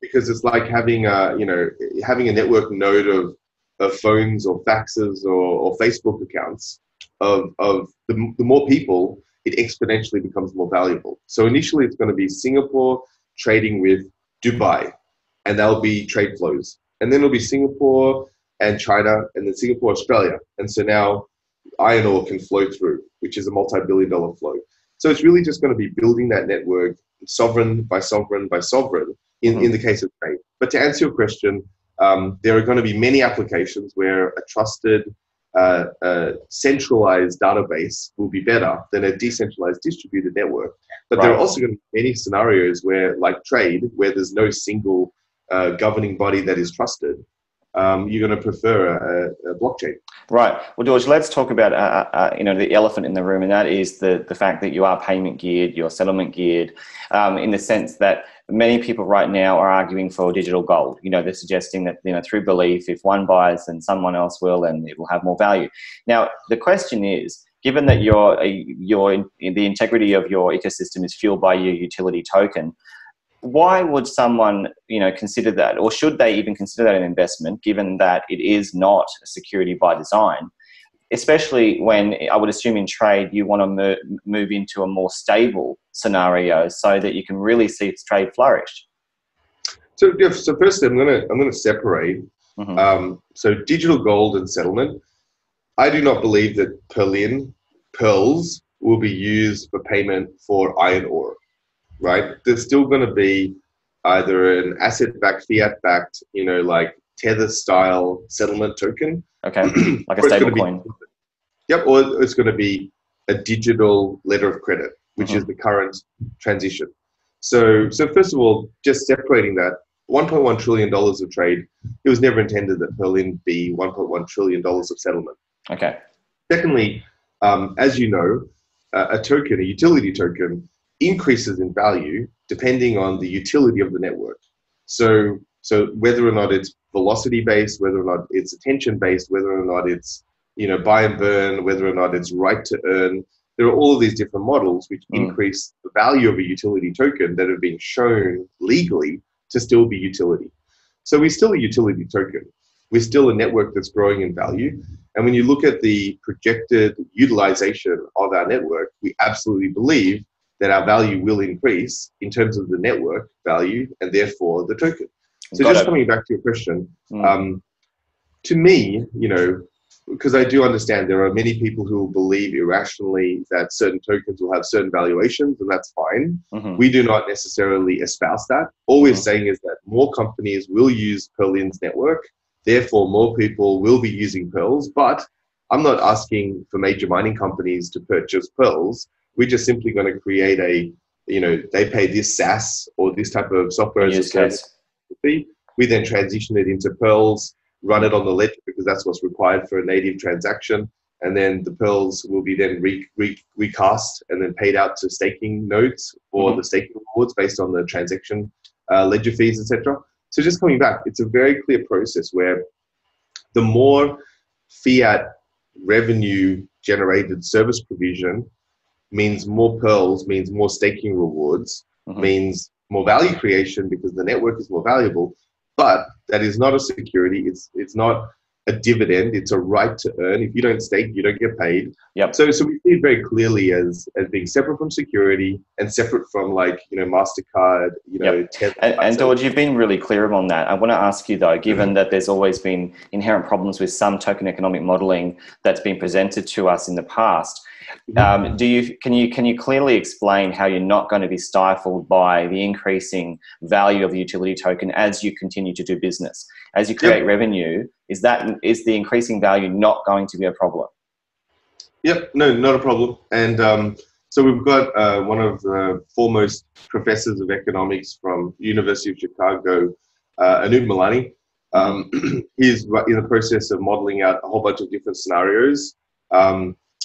Speaker 2: because it's like having a network node of phones or faxes or Facebook accounts of the more people, it exponentially becomes more valuable. So initially, it's going to be Singapore trading with Dubai, and that'll be trade flows. And then it'll be Singapore and China, and then Singapore, Australia. And so now iron ore can flow through, which is a multi-billion-dollar flow. So it's really just going to be building that network sovereign by sovereign by sovereign in the case of trade. But to answer your question, there are going to be many applications where a trusted, centralized database will be better than a decentralized distributed network. But there are also going to be many scenarios where, like trade, where there's no single governing body that is trusted. You're going to prefer a blockchain. Right.
Speaker 1: Well, George, let's talk about the elephant in the room, and that is the fact that you are payment geared, you're settlement geared, in the sense that many people right now are arguing for digital gold. They're suggesting that through belief, if one buys, then someone else will, and it will have more value. Now, the question is, given that the integrity of your ecosystem is fueled by your utility token, why would someone, consider that, or should they even consider that an investment, given that it is not a security by design, especially when I would assume in trade you want to move into a more stable scenario so that you can really see trade flourish?
Speaker 2: So firstly, I'm going to separate. So digital gold and settlement. I do not believe that pearls will be used for payment for iron ore. Right? There's still going to be either an asset-backed, fiat-backed, like Tether-style settlement token.
Speaker 1: Okay, like a stable coin.
Speaker 2: Yep, or it's going to be a digital letter of credit, which is the current transition. So first of all, just separating that, $1.1 trillion of trade, it was never intended that Perlin be $1.1 trillion of settlement.
Speaker 1: Okay.
Speaker 2: Secondly, as you know, a token, a utility token, increases in value depending on the utility of the network. So whether or not it's velocity based, whether or not it's attention based, whether or not it's buy and burn, whether or not it's right to earn, there are all of these different models which increase the value of a utility token that have been shown legally to still be utility. So we're still a utility token. We're still a network that's growing in value. And when you look at the projected utilization of our network, we absolutely believe that our value will increase in terms of the network value and therefore the token. So just coming back to your question, to me, because I do understand there are many people who will believe irrationally that certain tokens will have certain valuations, and that's fine. We do not necessarily espouse that. All we're saying is that more companies will use Perlin's network, therefore more people will be using Pearls, but I'm not asking for major mining companies to purchase Pearls. We're just simply going to create they pay this SaaS or this type of software as a service fee. We then transition it into Pearls, run it on the ledger because that's what's required for a native transaction. And then the Pearls will be then recast and then paid out to staking nodes for the staking rewards based on the transaction ledger fees, etc. So just coming back, it's a very clear process where the more fiat revenue generated service provision means more Pearls, means more staking rewards, means more value creation because the network is more valuable. But that is not a security. It's not a dividend. It's a right to earn. If you don't stake, you don't get paid.
Speaker 1: Yep.
Speaker 2: So we see it very clearly as being separate from security and separate from MasterCard, Tether.
Speaker 1: And Dorjee, you've been really clear on that. I want to ask you though, given that there's always been inherent problems with some token economic modeling that's been presented to us in the past, can you clearly explain how you're not going to be stifled by the increasing value of the utility token as you continue to do business, as you create revenue? Is the increasing value not going to be a problem?
Speaker 2: Yep, no, not a problem. And so we've got one of the foremost professors of economics from the University of Chicago, Anup Malani. He's in the process of modeling out a whole bunch of different scenarios.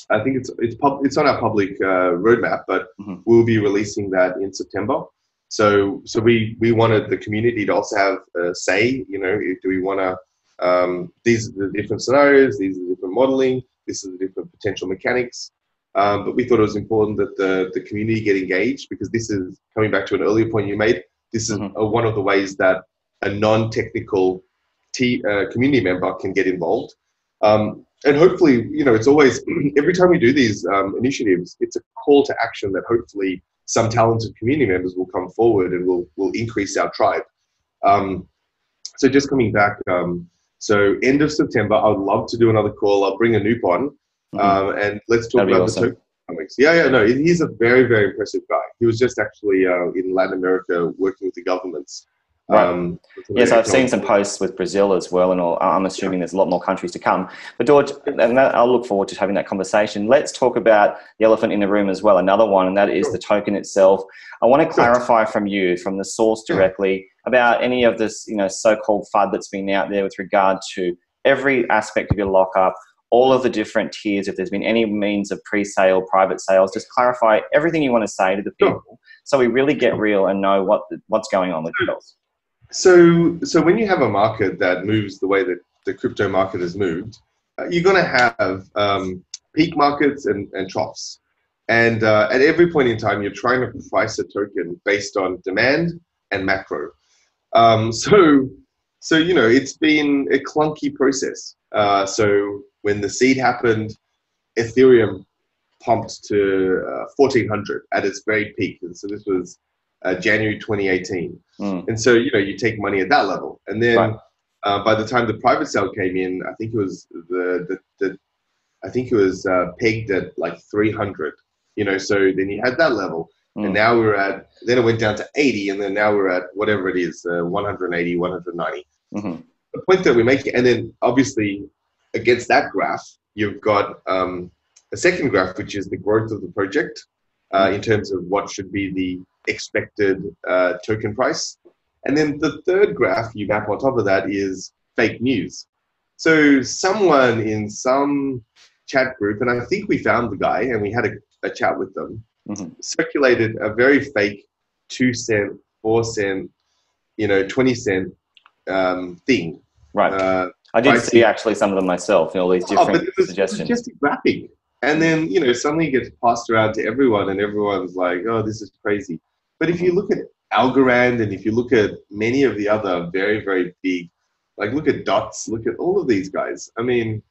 Speaker 2: I think it's on our public roadmap, but we'll be releasing that in September. So we wanted the community to also have a say. Do we want to? These are the different scenarios. These are the different modeling. This is the different potential mechanics. But we thought it was important that the community get engaged because this is coming back to an earlier point you made. This is one of the ways that a non-technical community member can get involved. And hopefully, it's always, every time we do these initiatives, it's a call to action that hopefully some talented community members will come forward and will increase our tribe. So just coming back, so end of September, I would love to do another call. I'll bring Anup on and let's talk about the tokenomics. No, he's a very, very impressive guy. He was just actually in Latin America working with the governments.
Speaker 1: Right. Yes, I've seen some posts with Brazil as well, and I'm assuming there's a lot more countries to come. But Dorjee, and I'll look forward to having that conversation. Let's talk about the elephant in the room as well, another one, and that is the token itself. I want to clarify from you, from the source directly, about any of this, so-called FUD that's been out there with regard to every aspect of your lockup, all of the different tiers, if there's been any means of pre-sale, private sales. Just clarify everything you want to say to the people so we really get real and know what's going on with yours.
Speaker 2: So when you have a market that moves the way that the crypto market has moved, you're going to have peak markets and troughs. And at every point in time, you're trying to price a token based on demand and macro. So it's been a clunky process. So when the seed happened, Ethereum pumped to 1,400 at its very peak. And so this was January 2018. And so, you take money at that level. And then by the time the private sale came in, I think it was pegged at like 300, so then you had that level. And now then it went down to 80, and then now we're at whatever it is, 180, 190. The point that we're making, and then obviously against that graph, you've got a second graph, which is the growth of the project in terms of what should be the expected token price. And then the third graph you map on top of that is fake news. So someone in some chat group, and I think we found the guy and we had a chat with them, circulated a very fake 2 cent, 4 cent, 20 cent thing.
Speaker 1: Right. I did see actually some of them myself, all these different suggestions.
Speaker 2: It was just a graphic. And then, suddenly it gets passed around to everyone and everyone's like, oh, this is crazy. But if you look at Algorand and if you look at many of the other very, very big, like look at Dots, look at all of these guys. I mean,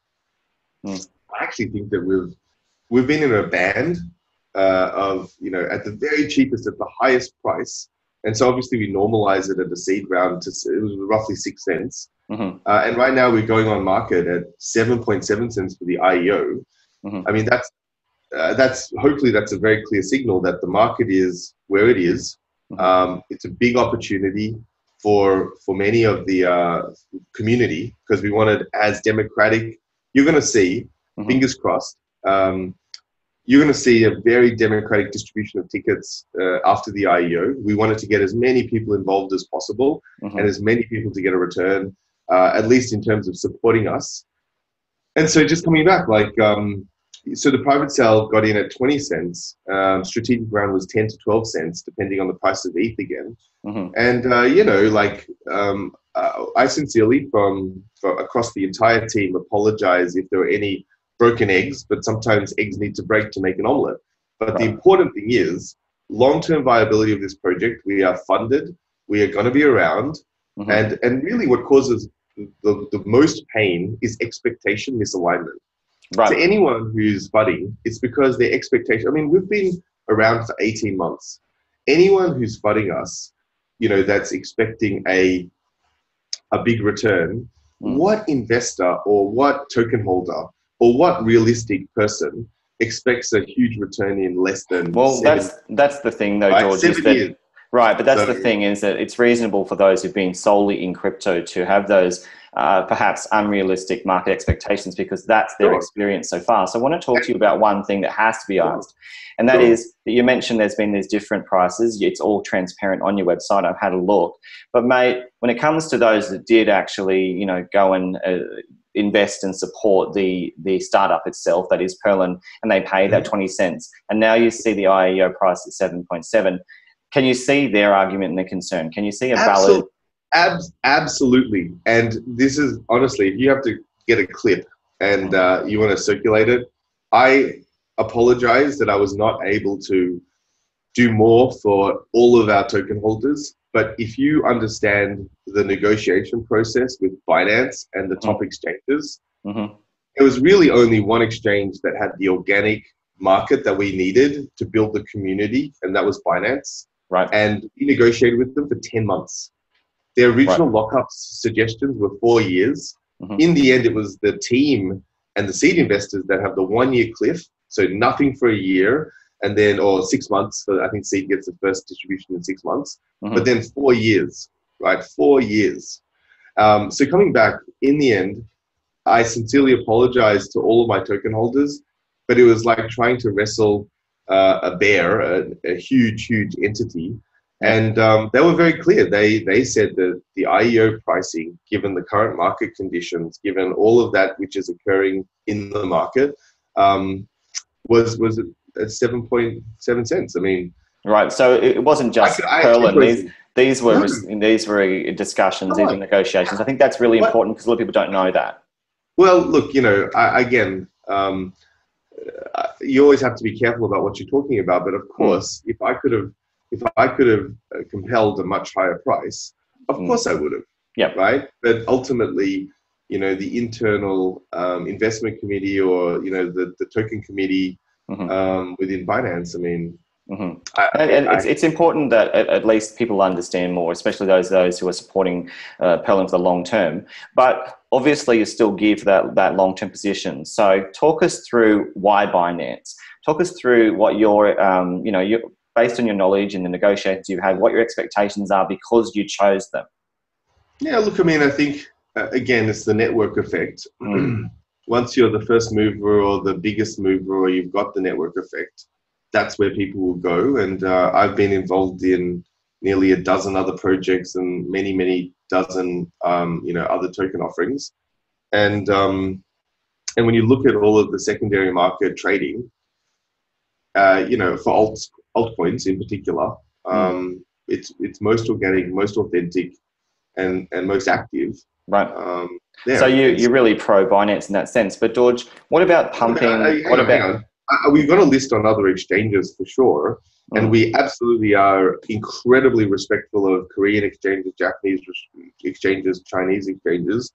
Speaker 2: I actually think that we've been in a band of, at the very cheapest, at the highest price. And so obviously we normalize it at the seed round it was roughly 6 cents. And right now we're going on market at 7.7 cents for the IEO. I mean, hopefully that's a very clear signal that the market is where it is. It's a big opportunity for many of the community because we want it as democratic. You're going to see, fingers crossed, you're going to see a very democratic distribution of tickets after the IEO. We wanted to get as many people involved as possible and as many people to get a return, at least in terms of supporting us. And so just coming back, so the private sale got in at 20 cents. Strategic round was 10 to 12 cents, depending on the price of ETH again. And, I sincerely, from across the entire team, apologize if there were any broken eggs, but sometimes eggs need to break to make an omelette. But the important thing is long-term viability of this project. We are funded. We are going to be around. And really what causes the most pain is expectation misalignment. Right. To anyone who's budding, it's because their expectation, I mean, we've been around for 18 months. Anyone who's budding us, that's expecting a big return, what investor or what token holder or what realistic person expects a huge return in less than
Speaker 1: that's the thing though, George, is that, right, but that's the thing is that it's reasonable for those who've been solely in crypto to have those perhaps unrealistic market expectations because that's their experience so far. So I want to talk to you about one thing that has to be asked, and that is that you mentioned there's been these different prices. It's all transparent on your website. I've had a look. But mate, when it comes to those that did actually, go and invest and support the startup itself, that is Perlin, and they paid that 20 cents, and now you see the IEO price at 7.7. Can you see their argument and their concern? Can you see a valid...
Speaker 2: Absolutely. And this is, honestly, if you have to get a clip and you want to circulate it, I apologize that I was not able to do more for all of our token holders. But if you understand the negotiation process with Binance and the top exchanges, there was really only one exchange that had the organic market that we needed to build the community, and that was Binance.
Speaker 1: Right.
Speaker 2: And we negotiated with them for 10 months. Their original lockup suggestions were 4 years. In the end, it was the team and the seed investors that have the 1 year cliff, so nothing for a year, and then, or 6 months, for, I think seed gets the first distribution in 6 months, but then 4 years, right? 4 years. So coming back, in the end, I sincerely apologize to all of my token holders, but it was like trying to wrestle a bear, a huge, huge entity. And they were very clear. They said that the IEO pricing, given the current market conditions, given all of that which is occurring in the market, was at 7.7 cents. I mean,
Speaker 1: right. So it wasn't just Perlin. These were discussions, these were negotiations. I think that's really important because a lot of people don't know that.
Speaker 2: Well, look, you always have to be careful about what you're talking about. But of course, if I could have compelled a much higher price, of course I would have.
Speaker 1: Yeah.
Speaker 2: Right. But ultimately, the internal investment committee or the token committee within Binance. I mean,
Speaker 1: it's important that at least people understand more, especially those who are supporting Perlin for the long term. But obviously, you still give that long term position. So talk us through why Binance. Talk us through what your based on your knowledge and the negotiations you've had, what your expectations are because you chose them.
Speaker 2: Yeah, look, I mean, I think, again, it's the network effect. Once you're the first mover or the biggest mover or you've got the network effect, that's where people will go. And I've been involved in nearly a dozen other projects and many dozen, other token offerings. And when you look at all of the secondary market trading, for altcoins in particular, it's most organic, most authentic, and most active.
Speaker 1: Right. So you're really pro Binance in that sense. But Dorj, what about pumping?
Speaker 2: Hang on. We've got a list on other exchanges for sure. And we absolutely are incredibly respectful of Korean exchanges, Japanese exchanges, Chinese exchanges.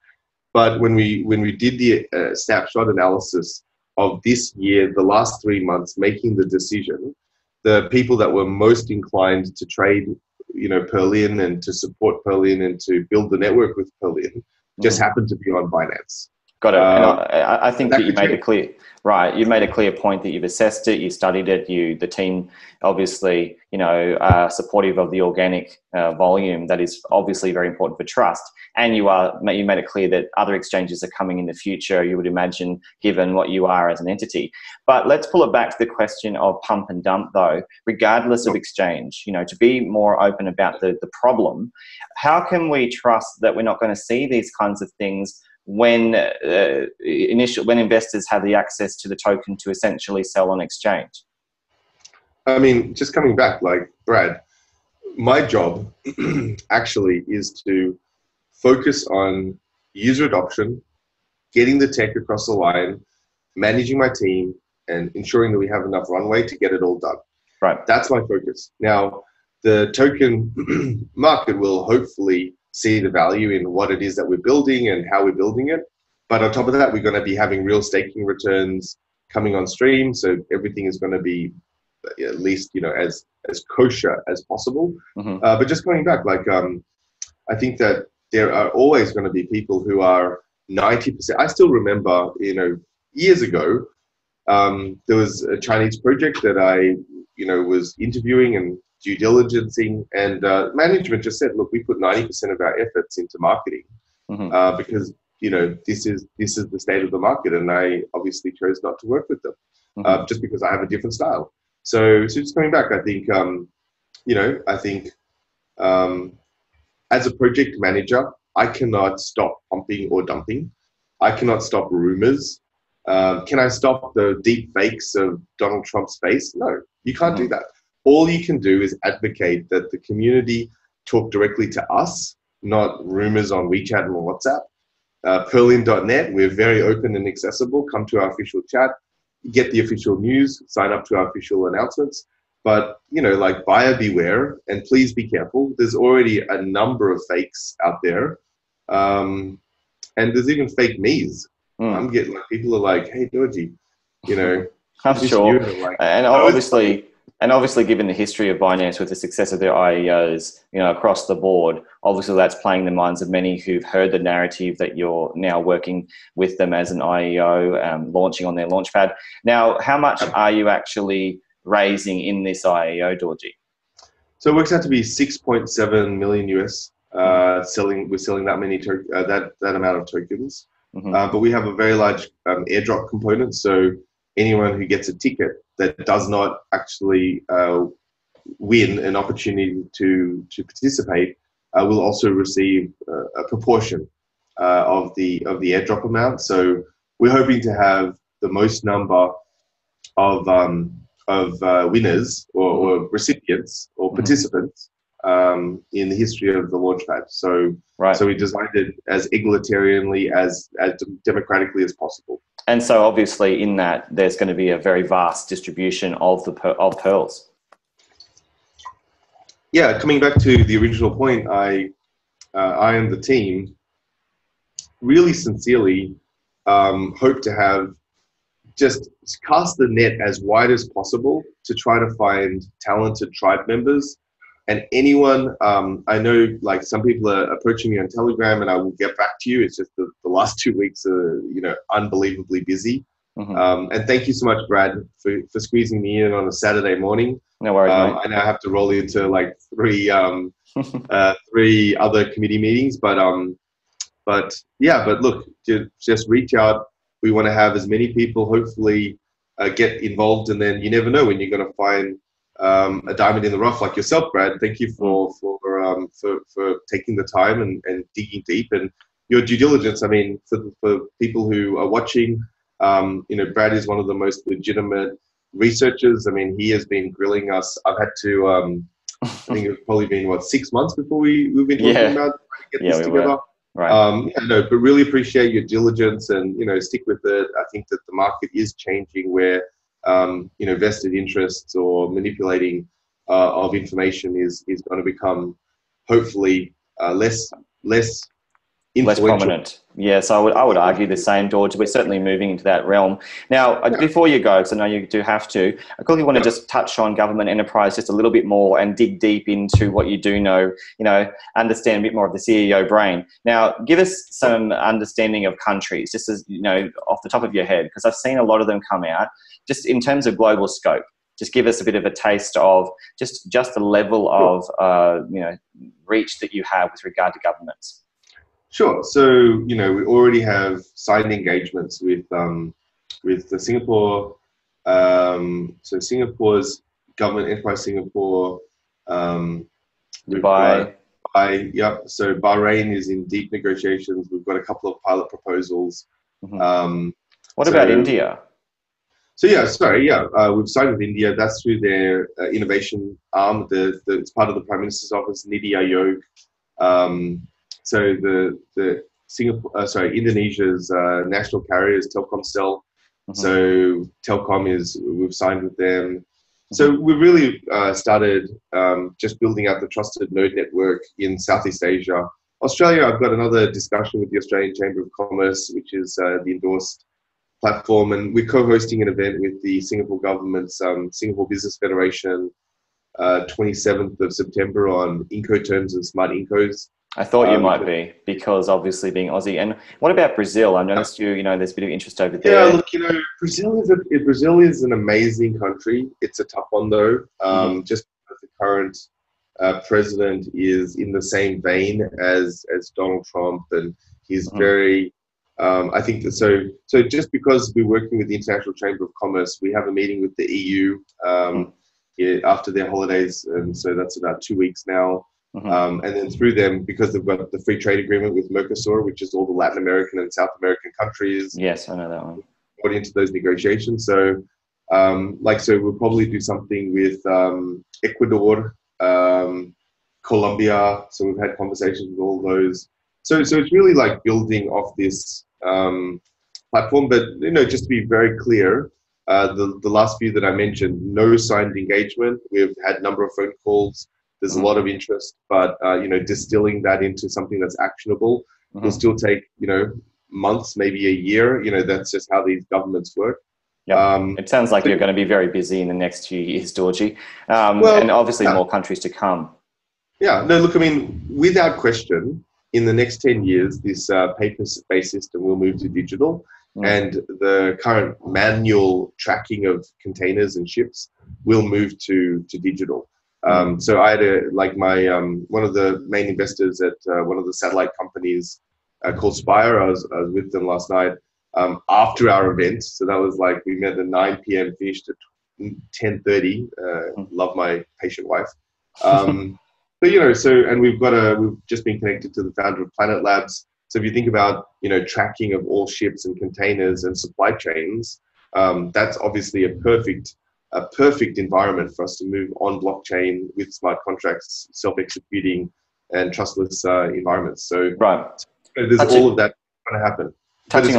Speaker 2: But when we did the snapshot analysis of this year, the last 3 months, making the decision, the people that were most inclined to trade, Perlin and to support Perlin and to build the network with Perlin just happened to be on Binance.
Speaker 1: Got it. And I think that you made it clear. Right. You made a clear point that you've assessed it, you studied it, the team obviously, are supportive of the organic volume that is obviously very important for trust. And you made it clear that other exchanges are coming in the future, you would imagine, given what you are as an entity. But let's pull it back to the question of pump and dump though, regardless of exchange, to be more open about the problem. How can we trust that we're not going to see these kinds of things when investors have the access to the token to essentially sell on exchange?
Speaker 2: I mean, just coming back, like Brad, my job actually is to focus on user adoption, getting the tech across the line, managing my team, and ensuring that we have enough runway to get it all done.
Speaker 1: Right.
Speaker 2: That's my focus. Now, the token market will hopefully see the value in what it is that we're building and how we're building it. But on top of that, we're going to be having real staking returns coming on stream. So everything is going to be at least, as kosher as possible. But just going back, I think that there are always going to be people who are 90%. I still remember, years ago, there was a Chinese project that I, was interviewing and due diligencing, and management just said, look, we put 90% of our efforts into marketing because this is the state of the market, and I obviously chose not to work with them just because I have a different style. So just coming back, I think as a project manager, I cannot stop pumping or dumping. I cannot stop rumors. Can I stop the deep fakes of Donald Trump's face? No, you can't do that. All you can do is advocate that the community talk directly to us, not rumors on WeChat and WhatsApp. Perlin.net, we're very open and accessible. Come to our official chat, get the official news, sign up to our official announcements. But, buyer beware, and please be careful. There's already a number of fakes out there. And there's even fake me's. I'm getting people are like, hey, Dorjee,
Speaker 1: I'm sure. And obviously, given the history of Binance with the success of their IEOs, across the board, obviously that's playing the minds of many who've heard the narrative that you're now working with them as an IEO, launching on their Launchpad. Now, how much are you actually raising in this IEO, Dorjee?
Speaker 2: So it works out to be 6.7 million US. We're selling that many that amount of tokens. But we have a very large airdrop component. So anyone who gets a ticket that does not actually win an opportunity to participate will also receive a proportion of the airdrop amount. So we're hoping to have the most number of winners or recipients or participants in the history of the Launchpad. So we designed it as egalitarianly, as democratically as possible.
Speaker 1: And so obviously in that, there's going to be a very vast distribution of pearls.
Speaker 2: Yeah, coming back to the original point, I and the team really sincerely hope to have just cast the net as wide as possible to try to find talented tribe members. And anyone, I know some people are approaching me on Telegram, and I will get back to you. It's just the last 2 weeks are, unbelievably busy. And thank you so much, Brad, for squeezing me in on a Saturday morning.
Speaker 1: No worries, mate.
Speaker 2: I now have to roll into three other committee meetings, but look, just reach out. We want to have as many people, hopefully, get involved, and then you never know when you're going to find a diamond in the rough like yourself, Brad. Thank you for taking the time and digging deep, and your due diligence. I mean, for people who are watching, Brad is one of the most legitimate researchers. I mean, he has been grilling us. I've had to, I think it's probably been 6 months before we've been talking about get this together.
Speaker 1: Right.
Speaker 2: But really appreciate your diligence and stick with it. I think that the market is changing where vested interests or manipulating of information is going to become hopefully less
Speaker 1: prominent. Yes, I would argue the same, Dorjee. We're certainly moving into that realm. Now, before you go, because I know you do have to, I quickly want to just touch on government enterprise just a little bit more and dig deep into what you do know, understand a bit more of the CEO brain. Now, give us some understanding of countries, just as, off the top of your head, because I've seen a lot of them come out, just in terms of global scope. Just give us a bit of a taste of just the level of, reach that you have with regard to governments.
Speaker 2: Sure. So, we already have signed engagements with the Singapore, so Singapore's government, Enterprise Singapore,
Speaker 1: Dubai.
Speaker 2: So Bahrain is in deep negotiations. We've got a couple of pilot proposals.
Speaker 1: Mm-hmm. What about India?
Speaker 2: So we've signed with India. That's through their innovation arm. It's part of the Prime Minister's office, Niti Aayog. So the Indonesia's national carrier is Telkomsel. Mm-hmm. So Telkom we've signed with them. Mm-hmm. So we really started just building out the trusted node network in Southeast Asia. Australia, I've got another discussion with the Australian Chamber of Commerce, which is the endorsed platform, and we're co-hosting an event with the Singapore government's Singapore Business Federation, 27th of September on Incoterms and Smart Incos.
Speaker 1: I thought you might be, because obviously being Aussie. And what about Brazil? I noticed there's a bit of interest over there.
Speaker 2: Yeah, look, Brazil is an amazing country. It's a tough one though. Just because the current president is in the same vein as Donald Trump, and he's very. I think that so just because we're working with the International Chamber of Commerce, we have a meeting with the EU after their holidays, and so that's about 2 weeks now. Mm-hmm. And then through them, because they've got the free trade agreement with Mercosur, which is all the Latin American and South American countries.
Speaker 1: Yes, I know that one.
Speaker 2: Got into those negotiations. So, we'll probably do something with Ecuador, Colombia. So we've had conversations with all those. So it's really like building off this platform. But just to be very clear, the last few that I mentioned, no signed engagement. We've had a number of phone calls. There's a lot of interest, but distilling that into something that's actionable will still take months, maybe a year. That's just how these governments work.
Speaker 1: Yeah, it sounds like you're going to be very busy in the next few years, Dorjee, and obviously more countries to come.
Speaker 2: Yeah, no, look, I mean, without question, in the next 10 years, this paper-based system will move to digital, and the current manual tracking of containers and ships will move to digital. So I had one of the main investors at one of the satellite companies called Spire. I was with them last night after our event. So that was we met at 9 p.m., finished at 10:30. Love my patient wife. And we've just been connected to the founder of Planet Labs. So if you think about tracking of all ships and containers and supply chains, that's obviously a perfect environment for us to move on blockchain with smart contracts, self-executing, and trustless environments. So there's all of that going to happen.
Speaker 1: Touching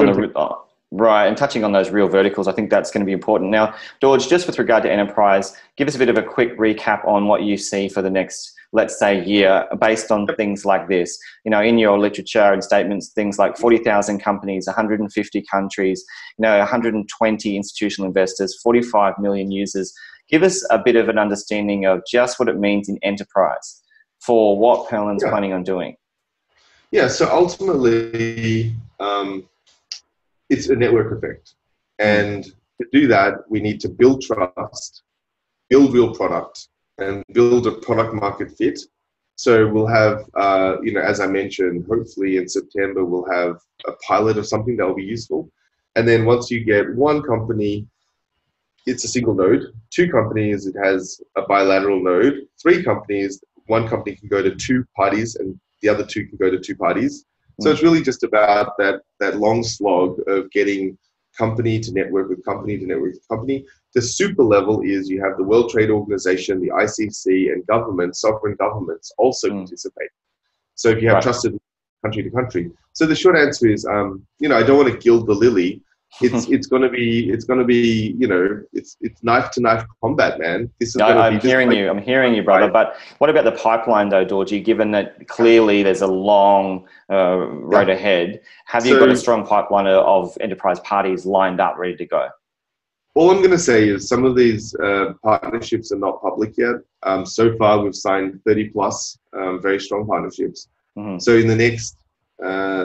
Speaker 1: on those real verticals, I think that's going to be important. Now, Dorjee, just with regard to enterprise, give us a bit of a quick recap on what you see for the next, let's say, year, based on things like this. In your literature and statements, things like 40,000 companies, 150 countries, 120 institutional investors, 45 million users. Give us a bit of an understanding of just what it means in enterprise for what Perlin's planning on doing.
Speaker 2: Yeah, so ultimately, it's a network effect. And to do that, we need to build trust, build real product, and build a product market fit. So we'll have, as I mentioned, hopefully in September, we'll have a pilot of something that will be useful. And then once you get one company it's a single node. 2 companies, it has a bilateral node. 3 companies, one company can go to 2 parties and the other 2 can go to 2 parties. So it's really just about that long slog of getting company to network with company to network with company. The super level is you have the World Trade Organization, the ICC, and governments, sovereign governments also participate. So if you have trusted country to country. So the short answer is, you know, I don't want to gild the lily. It's going to be, you know, it's knife to knife combat, man. This is
Speaker 1: I'm hearing you, brother. But what about the pipeline, though, Dorjee? Given that clearly there's a long road ahead, have you got a strong pipeline of enterprise parties lined up, ready to go?
Speaker 2: All I'm going to say is some of these partnerships are not public yet. So far, we've signed 30 plus very strong partnerships. So in the next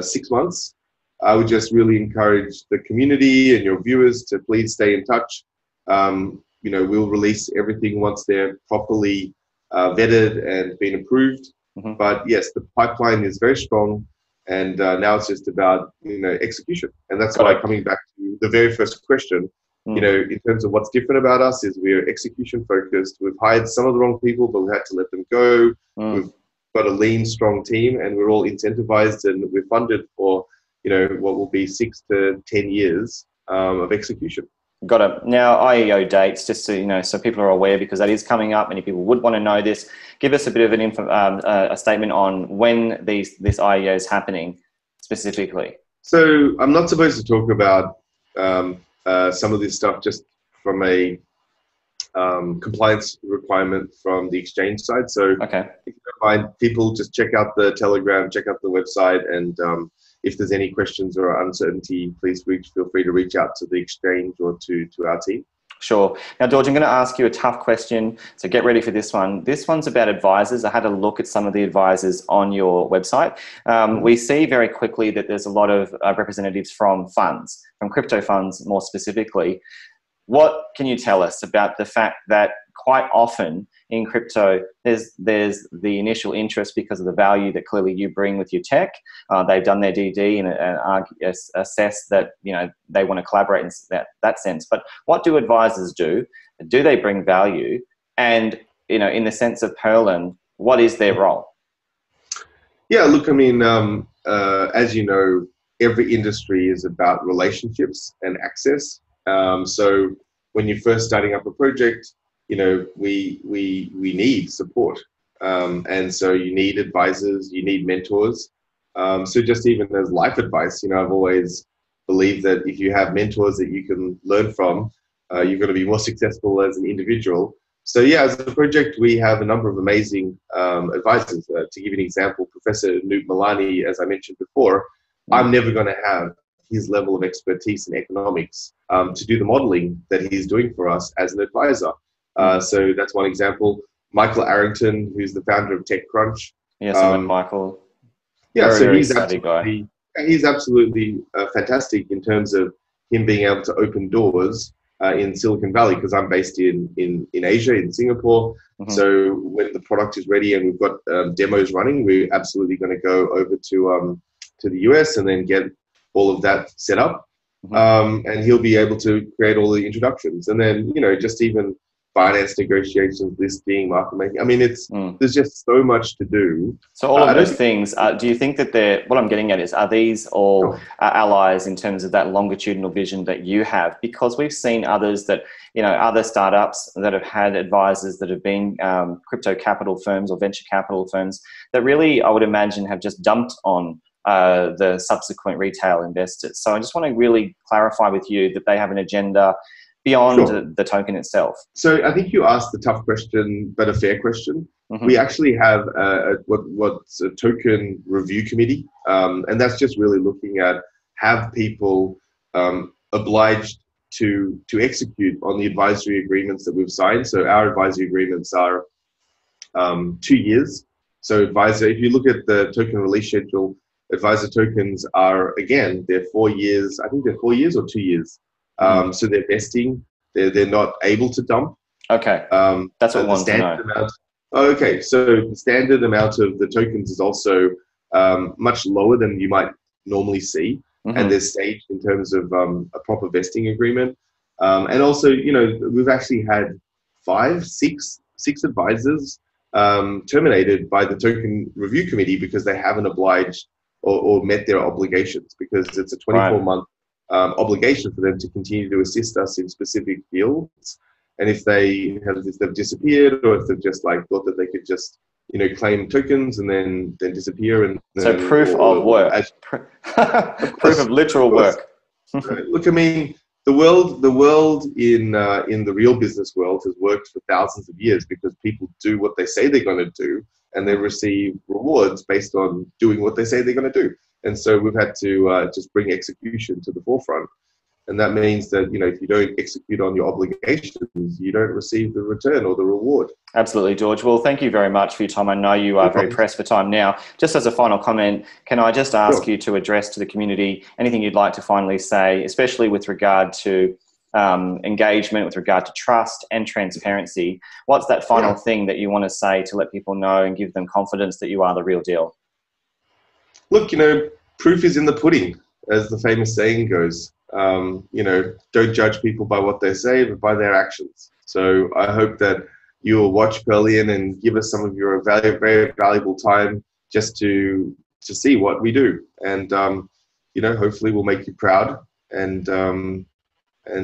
Speaker 2: 6 months, I would just really encourage the community and your viewers to please stay in touch. You know, we'll release everything once they're properly vetted and been approved. But yes, the pipeline is very strong, and now it's just about, you know, execution. And that's why, coming back to the very first question, you know, in terms of what's different about us is we're execution focused. We've hired some of the wrong people, but we had to let them go. We've got a lean, strong team, and we're all incentivized, and we're funded for, you know, what will be 6 to 10 years of execution.
Speaker 1: Got it. Now, IEO dates, just so you know, so people are aware, because that is coming up. Many people would want to know this. Give us a bit of a statement on when this IEO is happening specifically.
Speaker 2: So I'm not supposed to talk about some of this stuff just from a compliance requirement from the exchange side. So if you don't mind, people just check out the Telegram, check out the website, and if there's any questions or uncertainty, please feel free to reach out to the exchange or to our team.
Speaker 1: Sure. Now, Dorjee, I'm going to ask you a tough question, so get ready for this one. This one's about advisors. I had a look at some of the advisors on your website. We see very quickly that there's a lot of representatives from funds, from crypto funds more specifically. What can you tell us about the fact that quite often in crypto, there's the initial interest because of the value that clearly you bring with your tech. They've done their DD and assess that, you know, they want to collaborate in that sense. But what do advisors do? Do they bring value? And, you know, in the sense of Perlin, what is their role?
Speaker 2: Yeah, look, I mean, as you know, every industry is about relationships and access. So when you're first starting up a project, you know, we need support. And so you need advisors, you need mentors. So just even as life advice, you know, I've always believed that if you have mentors that you can learn from, you're going to be more successful as an individual. So yeah, as a project, we have a number of amazing advisors. To give you an example, Professor Noop Malani, as I mentioned before, I'm never going to have his level of expertise in economics to do the modeling that he's doing for us as an advisor. So that's one example. Michael Arrington, who's the founder of TechCrunch.
Speaker 1: Yes, I met Michael.
Speaker 2: Yeah, so he's absolutely fantastic in terms of him being able to open doors in Silicon Valley, because I'm based in Asia, in Singapore. So when the product is ready and we've got demos running, we're absolutely going to go over to the US and then get all of that set up. And he'll be able to create all the introductions. And then, you know, just even finance negotiations, listing, market making. I mean, there's just so much to do.
Speaker 1: So all of those things, do you think that what I'm getting at is, are these all allies in terms of that longitudinal vision that you have? Because we've seen others that, you know, other startups that have had advisors that have been crypto capital firms or venture capital firms that really, I would imagine, have just dumped on the subsequent retail investors. So I just want to really clarify with you that they have an agenda beyond the token itself. So
Speaker 2: I think you asked the tough question, but a fair question. We actually have what's a token review committee, and that's just really looking at, have people obliged to execute on the advisory agreements that we've signed. So our advisory agreements are 2 years. So advisor, if you look at the token release schedule, advisor tokens are, again, they're 4 years. I think they're 4 years or 2 years. So they're vesting. They're not able to dump.
Speaker 1: Okay. That's what I want to know.
Speaker 2: Okay. So the standard amount of the tokens is also much lower than you might normally see. And they're staged in terms of a proper vesting agreement. And also, you know, we've actually had six advisors terminated by the token review committee because they haven't obliged or met their obligations, because it's a 24-month obligation for them to continue to assist us in specific fields. And if they've disappeared, or if they've just like thought that they could just, you know, claim tokens and then disappear, and
Speaker 1: so proof of work, proof of literal work.
Speaker 2: Look, I mean, the world in the real business world has worked for thousands of years because people do what they say they're going to do, and they receive rewards based on doing what they say they're going to do. And so we've had to just bring execution to the forefront. And that means that, you know, if you don't execute on your obligations, you don't receive the return or the reward.
Speaker 1: Absolutely, George. Well, thank you very much for your time. I know you are very pressed for time now. Just as a final comment, can I just ask you to address to the community anything you'd like to finally say, especially with regard to engagement, with regard to trust and transparency? What's that final thing that you want to say to let people know and give them confidence that you are the real deal?
Speaker 2: Look, you know, proof is in the pudding, as the famous saying goes. You know, don't judge people by what they say, but by their actions. So I hope that you will watch Perlin and give us some of your very valuable time just to see what we do. And, you know, hopefully we'll make you proud, and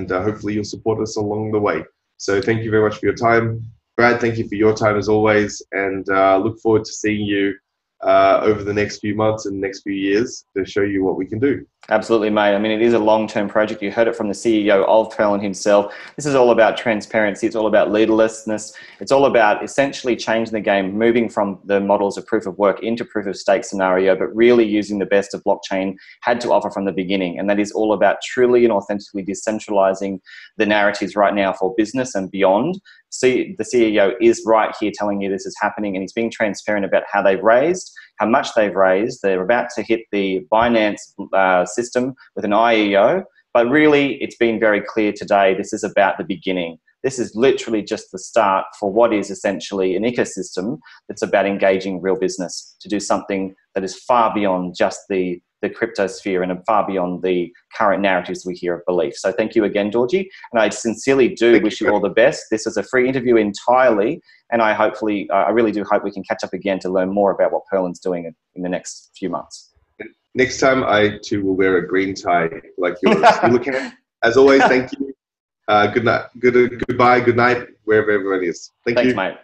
Speaker 2: hopefully you'll support us along the way. So thank you very much for your time. Brad, thank you for your time as always, and look forward to seeing you over the next few months and next few years to show you what we can do.
Speaker 1: Absolutely, mate. I mean, it is a long-term project. You heard it from the CEO of Perlin himself. This is all about transparency. It's all about leaderlessness. It's all about essentially changing the game, moving from the models of proof of work into proof of stake scenario, but really using the best of blockchain had to offer from the beginning. And that is all about truly and authentically decentralizing the narratives right now for business and beyond. See, the CEO is right here telling you this is happening, and he's being transparent about how they've raised, how much they've raised. They're about to hit the Binance system with an IEO, but really it's been very clear today this is about the beginning. This is literally just the start for what is essentially an ecosystem that's about engaging real business to do something that is far beyond just the crypto sphere and far beyond the current narratives we hear of belief. So thank you again, Dorjee. And I sincerely do wish you all the best. This is a free interview entirely. And I really do hope we can catch up again to learn more about what Perlin's doing in the next few months.
Speaker 2: Next time, I too will wear a green tie like yours. You looking at? As always, thank you. Good night. Goodbye. Good night, wherever everyone is. Thanks,
Speaker 1: mate.